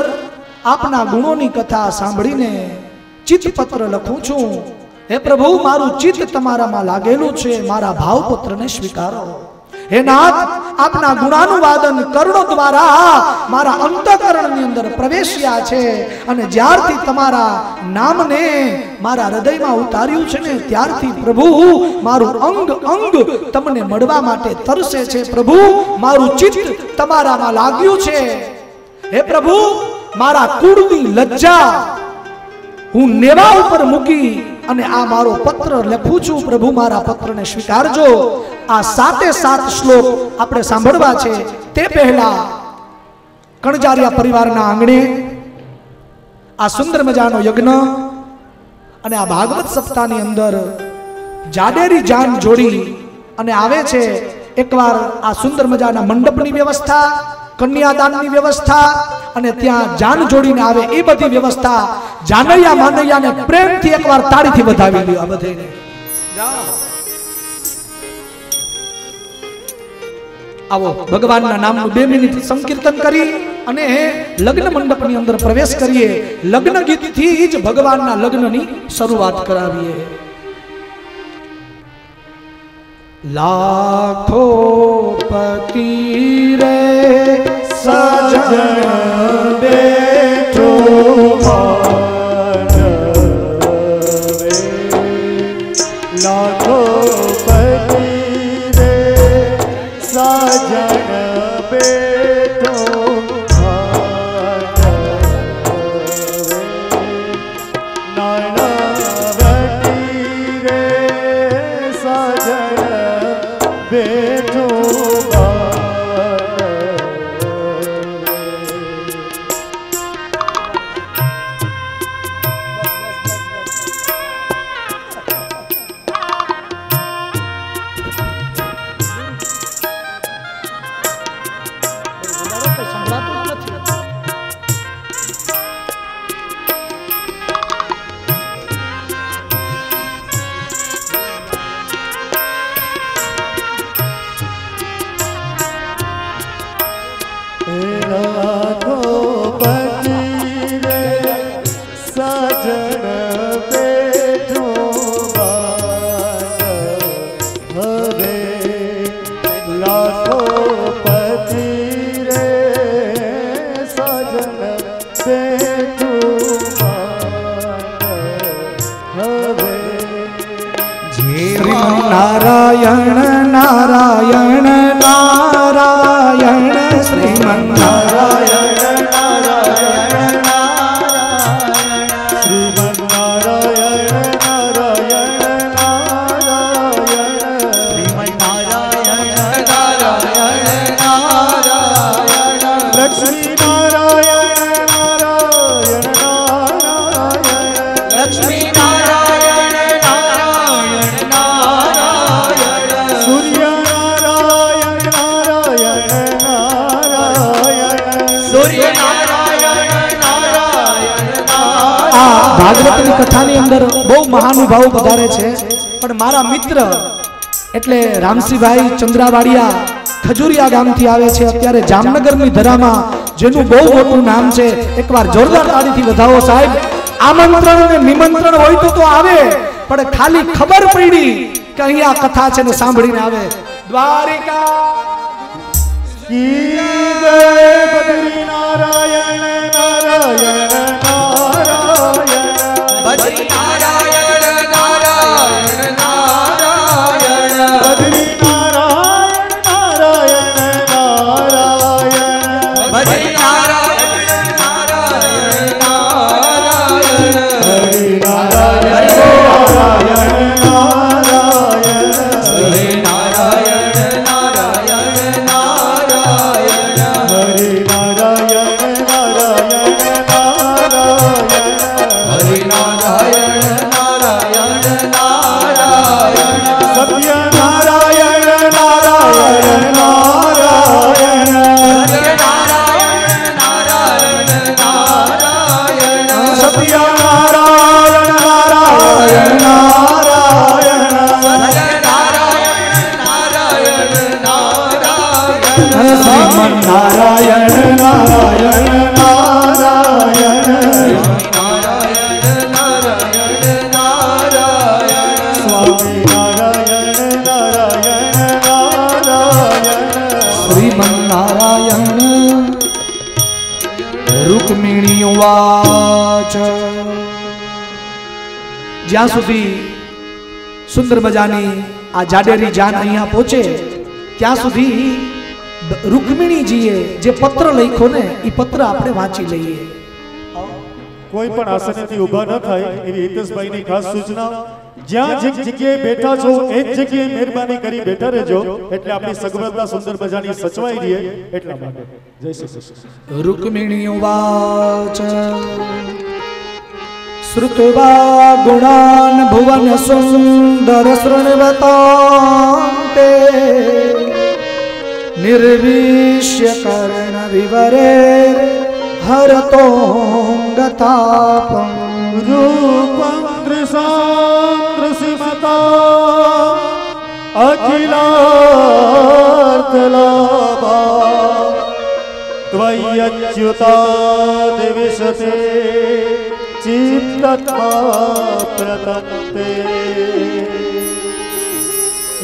आपना गुणोनी कथा सांभळीने चित्तपत्र लखुं छुं। हे प्रभु मारू चित्त तमारामां लागेलुं छे, मारा भावपत्रने स्वीकारो। હે નાથ, આપના ગુણાનુવાદન કર્ણો દ્વારા મારા અંતઃકરણની અંદર પ્રવેશ્યા છે અને જ્યારથી તમારા નામને મારા હૃદયમાં ઉતાર્યું છે ને ત્યારથી પ્રભુ મારું અંગ અંગ તમને મળવા માટે તરસે છે. પ્રભુ, મારું ચિત્ત તમારામાં લાગ્યું છે. હે પ્રભુ, મારા કુળની લજ્જા હું નેવા ઉપર મૂકી અને આ મારો પત્ર લખું છું. પ્રભુ, મારા પત્રને સ્વીકારજો. આ 7 શ્લોક આપણે સાંભળવા છે. તે પહેલા કણજારિયા પરિવારના આંગણે આ સુંદર મજાનો યજ્ઞ અને આ ભાગવત સપ્તાહની અંદર જાડેરી જાન જોડી અને આવે છે. એકવાર આ સુંદર મજાના મંડપની વ્યવસ્થા, કન્યાદાનની વ્યવસ્થા અને ત્યાં જાન જોડીને આવે એ બધી વ્યવસ્થા જાનૈયા માનૈયાને પ્રેમથી એકવાર તાળીથી વધાવી લ્યો. આ બધાને આવો, ભગવાનના નામનું 2 મિનિટ સંકીર્તન કરી અને લગ્ન મંડપની અંદર પ્રવેશ કરીએ. લગ્ન ગીતથી જ ભગવાનના લગ્નની શરૂઆત કરાવીએ. લાખો પતિ રે સજન બેઠો લાખો પતિ રે સજન બેઠો નાનાવતી રે સજન બેઠો નારાયણ નારાયણ નારાયણ શ્રીમન નારાયણ નારાયણ નારાયણ શ્રીમન નારાયણ નારાયણ નારાયણ શ્રીમન નારાયણ નારાયણ નારાયણ લક્ષ્મી નારાયણ નારાયણ નારાયણ લક્ષ્મી નારાયણ નારાયણ નારાયણ સૂર્ય નારાયણ નારાયણ નારાયણ સૂર્ય નારાયણ નારાયણ નારાયણ. આ ભાગવતની કથાની અંદર બહુ મહાનુભાવ પધારે છે, પણ મારા મિત્ર એટલે રામસિંહભાઈ ચંદ્રાવાડિયા ખજુરિયા ગામથી આવે છે. અત્યારે જામનગરની ધરામાં જેનું બહુ મોટું નામ છે, એકવાર જોરદાર તાળીથી વધાવો સાહેબ. આમંત્રણ અને નિમંત્રણ હોય તો આવે, પણ ખાલી ખબર પડી કે અહીંયા કથા છે ને સાંભળીને આવે. દ્વારિકા કી જય બદ્રી નારાયણ નારાયણ નારાયણ બદ્રી નારાયણ નારાયણ નારાયણ બદ્રી નારાયણ નારાયણ નારાયણ બદ્રી નારાયણ નારાયણ નારાયણ હરિ નારાયણ નારાયણ નારાયણ હરે નારાયણ નારાયણ નારાયણ હરિ નારાયણ નારાયણ નારાયણ હરે નારાયણ નારાયણ નારાયણ સત્ય નારાયણ નારાયણ નારાયણ નારાયણ નારાયણ નારાયણ સત્ય નારાયણ નારાયણ નારાયણ શ્રીમન નારાયણ નારાયણ નારાયણ સ્વામી નારાયણ નારાયણ નારાયણ रुक्मिणी उवाच ज्यां सुधी सुंदर मजानी आ जाडेरी जान अहींया पहुंचे त्यां सुधी रुक्मिणीजीए जे पत्र लख्यो ने ई पत्र आपणे वांची लईए। कोई पण आसनेथी ऊभा न थाय एवी हितेशभाईनी खास सूचना ज्यां जग्याए बैठा छो एक जग्याए मेहरबानी करी बैठा रहेजो એટલે આપણી સગવડતા સુંદર મજાની સચવાઈ રહે એટલા માટે જય શ્રી કૃષ્ણ। रुक्मिणी उवाच श्रुत्वा गुणान् भुवन सुंदर शृण्वतान्ते निर्विश्य कर्ण विवरे हरतोंगतापं रूपं दृशामता अखिलार्थलाभा त्वय्यच्युता दिविशते चित्तत्मा प्रतन्ते।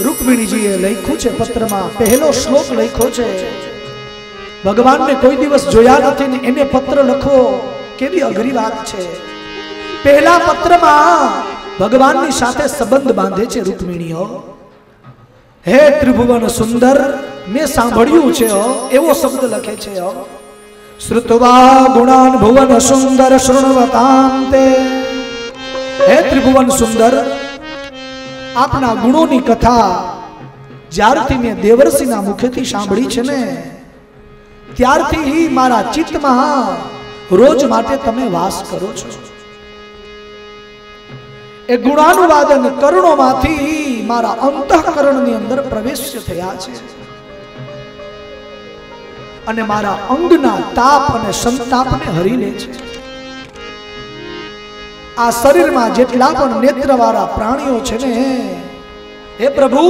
रुक्मिणीजीए लख्યું છે પત્રમાં પહેલો શ્લોક લખ્યો છે ભગવાન ને કોઈ દિવસ જોયા નથી ને એને પત્ર લખવો કેવી અઘરી વાત છે। પહેલા પત્રમાં ભગવાનની સાથે સંબંધ બાંધે છે રૂકમિણીઓ। હે ત્રિભુવન સુંદર મેં સાંભળ્યું છે એવો શબ્દ લખે છે શ્રુત્વા ગુણાન ભુવન સુંદર શૃણવતાંતે। હે ત્રિભુવન સુંદર આપના ગુણોની કથા જ્યારથી મેં દેવર્ષિના મુખેથી સાંભળી છે ને ત્યારથી મારા ચિત્તમાં રોજ માટે તમે વાસ કરો છો। એ ગુણાનુવાદન કરુણોમાંથી મારા અંતઃકરણની અંદર પ્રવેશ થયા છે અને મારા અંગના તાપ અને સંતાપને હરી લે છે। આ શરીરમાં જેટલા પણ નેત્રવાળા પ્રાણીઓ છે ને હે પ્રભુ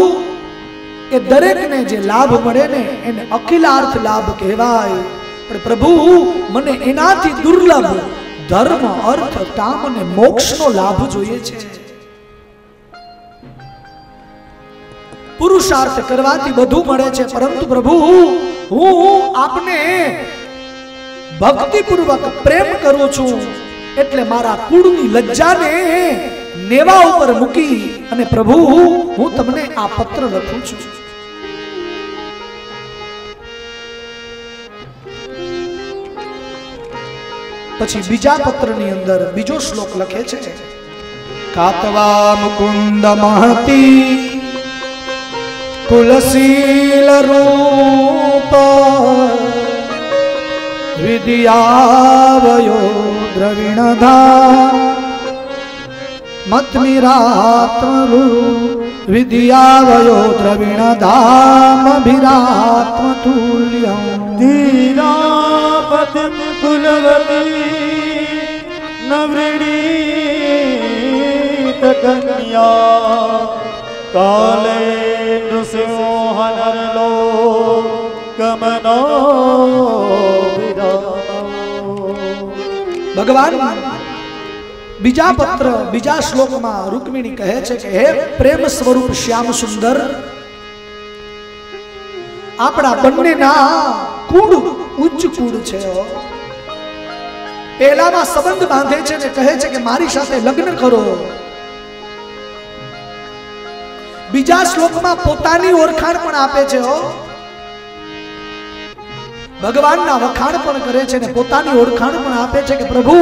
એ દરેકને જે લાભ મળે ને એને અખિલાર્થ લાભ કહેવાય। પણ પ્રભુ મને એનાથી દુર્લભ ધર્મ અર્થ કામ અને મોક્ષનો લાભ જોઈએ છે। પુરુષાર્થ કરવાથી બધું મળે છે પરંતુ પ્રભુ હું આપને ભક્તિપૂર્વક પ્રેમ કરું છું એટલે મારા કુળની લજ્જાને નેવા ઉપર મૂકી અને પ્રભુ હું તમને આ પત્ર લખું છું। પછી બીજા પત્રની અંદર બીજો શ્લોક લખે છે કાતવા મુકુંદ મહતી कुलशील रूप विद्यावयो द्रविणधा मत्मिरात्मरु विद्यावयो द्रविणधामभिरात्मतुल्यं धीरापति कुलवती नवृणीत कन्या काले नृसिंहनरलो कमनो भगवान बीजा पत्र बीजा श्लोक में रुक्मिणी कहे छे कि हे प्रेम स्वरूप श्याम सुंदर आपड़ा बन्नेना कूड़ उच्च कूड़ छे। पहला में संबंध बांधे छे ने कहे छे कि मारी साथे लग्न करो। बीजा श्लोक में पोतानी ओळखाण पण आपे छे भगवान ना वखाण पण करे छे ने पोतानी ओळखाण पण आपे छे कि प्रभु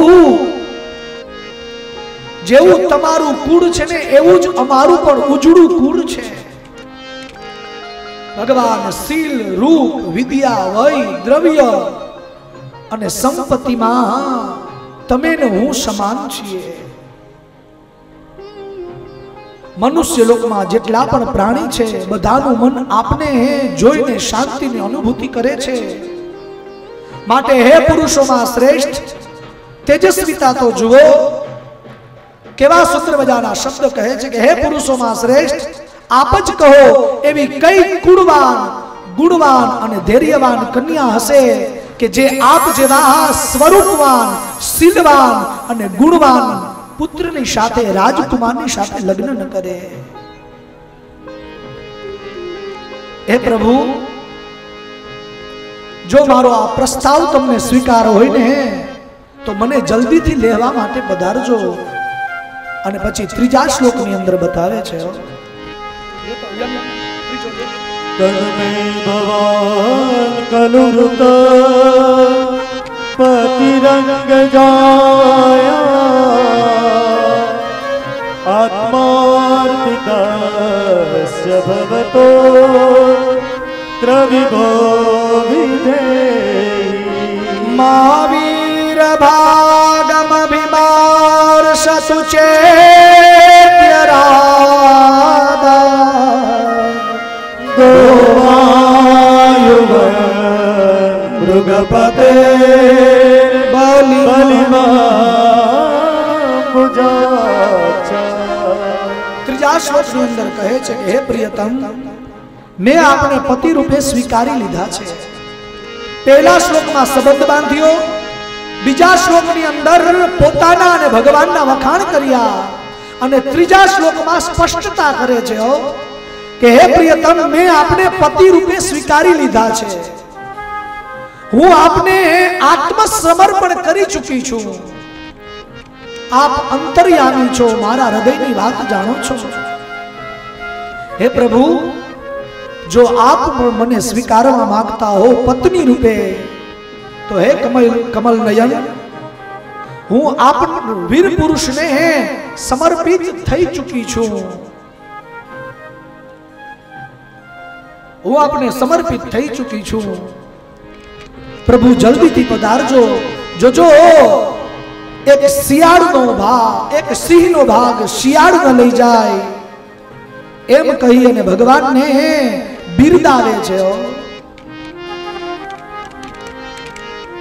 जेवू तमारू कूड़ छे ने एवू ज अमारू पण उजळू कूड़ छे। भगवान शील रूप विद्या वय द्रव्य अने संपत्ति में तमे ने हूँ समान छीए। मनुष्य लोक में जेटला पण प्राणी छे बधानु मन आपने जोईने शांति ने अनुभूति करे छे। माटे हे पुरुषों में श्रेष्ठ तेजस्विता तो जुओ केवा सूत्र मजाना शब्द कहे छे कि हे पुरुषों में श्रेष्ठ आप ज कहो एवी कई गुणवान गुणवान अने धैर्यवान कन्या हसे कि जे आप जेवा स्वरूपवान शीलवान अने गुणवान पुत्रनी साथे राजकुमारनी साथे लग्न न करे। हे प्रभु जो मारो आ प्रस्ताव तमने स्वीकार होय ने तो मने जल्दी थी लेवा माटे पधारजो। અને પછી ત્રીજા શ્લોકની અંદર બતાવે છે तन्मे भवान कलुरुत पतिरंग जाया आत्मार्थिकस्य भवतो त्रिविधो विधेहि महावीर भागमभिमार्षतु चेत्यरादा मृगपते ત્રીજા શ્લોકની અંદર કહે છે કે હે પ્રિયતમ મેં આપને પતિ રૂપે સ્વીકારી લીધા છે। પહેલા શ્લોકમાં સંબંધ બાંધ્યો, બીજા શ્લોકની અંદર પોતાના અને ભગવાનના વખાણ કર્યા અને ત્રીજા શ્લોકમાં સ્પષ્ટતા કરે છે કે હે પ્રિયતમ મેં આપને પતિ રૂપે સ્વીકારી લીધા છે। હું આપને આત્મસમર્પણ કરી ચૂકી છું। आप अंतर्यामी छो, मारा हृदय की बात जानो छो। हे प्रभु, जो आप मने स्वीकारवा मांगता हो पत्नी रूपे, तो हे कमल नयन हूँ आप वीर पुरुष ने समर्पित थई चुकी छू। हूँ आपने समर्पित थई चुकी छू। प्रभु जल्दी थी पधारजो। जो जो एक शियाळ नो भाग, एक सिंह नो भाग शियाळ न लई जाए एम कही अने भगवान ने बिरदावे छे।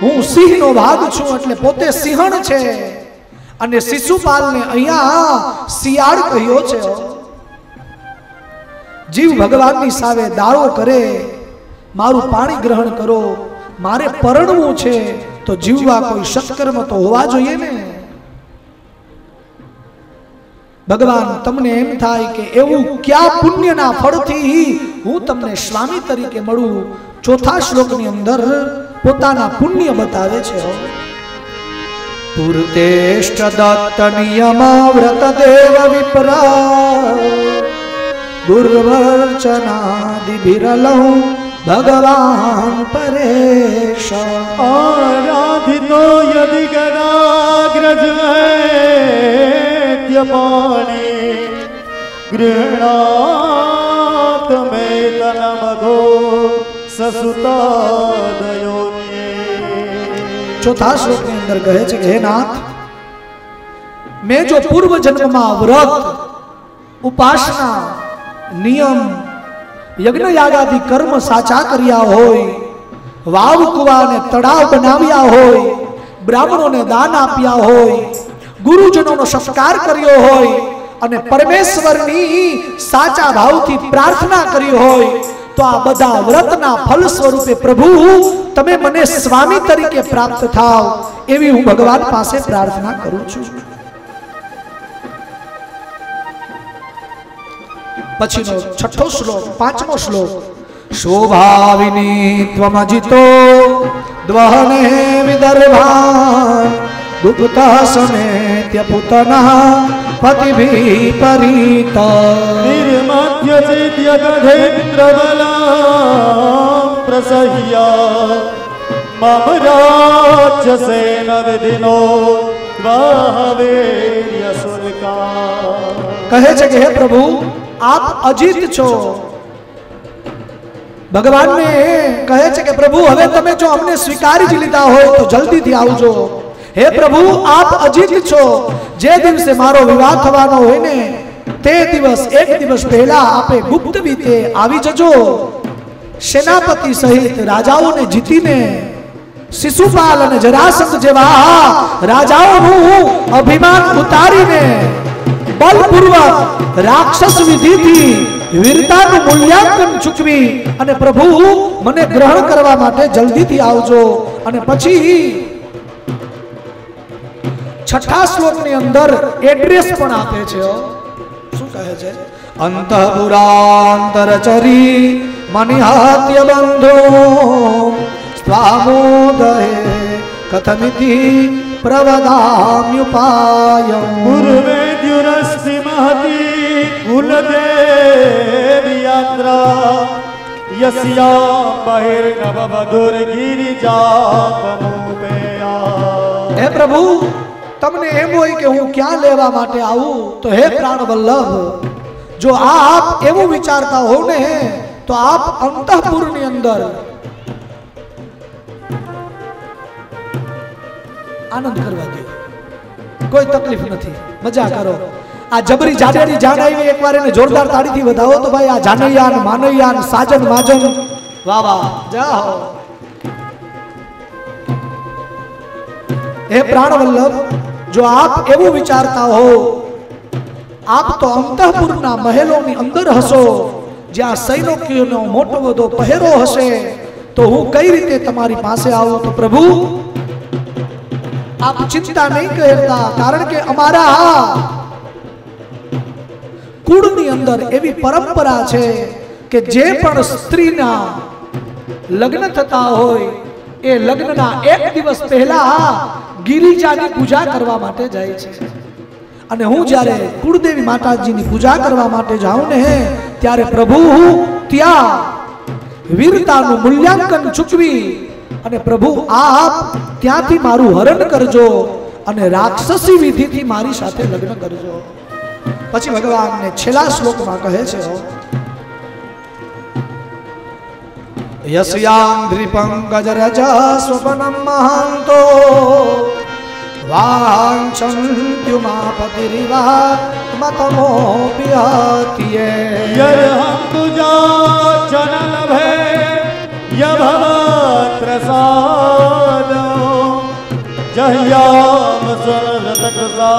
हूँ सिंह नो भाग छू એટલે પોતે સિંહણ છે અને શિશુપાલ ને અહીંયા શિયાળ કહ્યો છે। જીવ ભગવાનની સામે દાળો કરે, મારું પાણી ગ્રહણ કરો, મારે પરણવું છે तो जीववा कोई सत्कर्म तो होवा जोईए ने। भगवान तमने एम थाय के एवं क्या पुण्यना फळथी हूँ तमने स्वामी तरीके मळू। चौथा श्लोकनी अंदर पोताना पुण्य बतावे छे। पूर्तेष्ट दत्त नियमा व्रत देव विप्रा गुरुवर्चनादि बिरलौ भगवान परेश आराधितो यदि गणाग्रज द्यपाणि गृह्णात मे तनमघो ससुतादयोनि। चौथा श्लोक के अंदर कहे छे हे नाथ, मैं जो पूर्व जन्म में व्रत उपासना नियम यज्ञ यागादि कर्म साचा कर्या होय, वाव कुवा ने तड़ाव बनाव्या होय, ब्राह्मणों ने दान आप्या होय, गुरुजनों नो सत्कार कर्यो होय अने परमेश्वरनी साचा भावथी प्रार्थना करी होय, तो आ बधा व्रतना फल स्वरूपे प्रभु तमे मने स्वामी तरीके प्राप्त थाव एवी हूँ भगवान पासे प्रार्थना करूं छूं। पछीनो छठो श्लोक, पांचमो श्लोक। शोभाविनी त्वमजितो द्वहने विदर्भान् गुप्ता समेत्य पुतना पतिभिः परीता निर्मध्य चैत्य गधेन्द्रबलां प्रसह्य मम राजसेन विधिनो द्वावेर्यसुरका। कहे छे कि हे प्रभु आप अजित छो। भगवान ने कहे छे कि प्रभु हवे तमे जो हमने स्वीकारी ज लीधा हो तो जल्दी थी आवजो। हे प्रभु आप अजित छो। जे दिवसे मारो विवाह थवानो होय ने ते दिवस एक दिवस पहला आपे गुप्त रीते आवी जजो। सेनापति सहित राजाओं ने जीतीने शिशुपाल अने जरासंध जेवा राजाओनुं अभिमान उतारीने बलपूर्वक राक्षस विधि थी वीरतानुं मूल्यांकन चूकवी अने प्रभु मने ग्रहण करवा माटे जल्दी थी आवजो। अने पछी छठा श्लोक ની અંદર एड्रेस पण आपे छे। શું કહે છે? अंतपुरांतरचरी मनिहात्य बंधो स्वामोदये कथमिति प्रवदाम्युपायं पूर्वेद्युरस्ति महती कुलदेवी यात्रा यस्या बहिर्नववधुर्गिरिजापमुपेया। हे प्रभु तमने एम होय के हूँ क्या लेवा माटे आऊं तो हे प्राण वल्लभ जो आप एवं विचारता हो ने तो आप अंतःपुर ની અંદર आनंद करवा दो कोई तकलीफ नहीं मजा करो आ जबरी जाडेरी जान आई एक बार ने जोरदार ताड़ी थी बताओ तो भाई आ जानैयान मानैयान साजन माजन वाह वाह जाओ। हे प्राण वल्लभ जो आप एवं विचारता हो आप तो अंतःपुरना महेलोनी अंदर हसो ज्यां सैनिकोनो मोटो वडो पहेरो हसे तो हूँ कई रीते तमारी पासे आऊं तो प्रभु आप चिंता नहीं करता कारण के अमारा कुळनी अंदर एवी परंपरा छे के जे पण स्त्रीना लग्न थता होय ए लग्नना एक दिवस पहला गिरिजानी पूजा करवा माटे जाय छे અને હું જ્યારે કુળદેવી માતાજીની પૂજા કરવા માટે જાઉં ને ત્યારે પ્રભુ ત્યાં વીરતાનું મૂલ્યાંકન ચૂકવી અને પ્રભુ આપ ત્યાંથી મારું હરણ કરજો અને રાક્ષસી વિધિથી મારી સાથે લગ્ન કરજો। પછી ભગવાનને છેલ્લા શ્લોકમાં કહે છે યસ્યાન્દ્રિપંકજરજ સ્વપનમ મહાંતો वाञ्छन्त्युमापतिरिवा मतमोऽप्यतिये यर्हं तुजा जनलभे यभवत्प्रसादो जह्याम सर्वतकृसा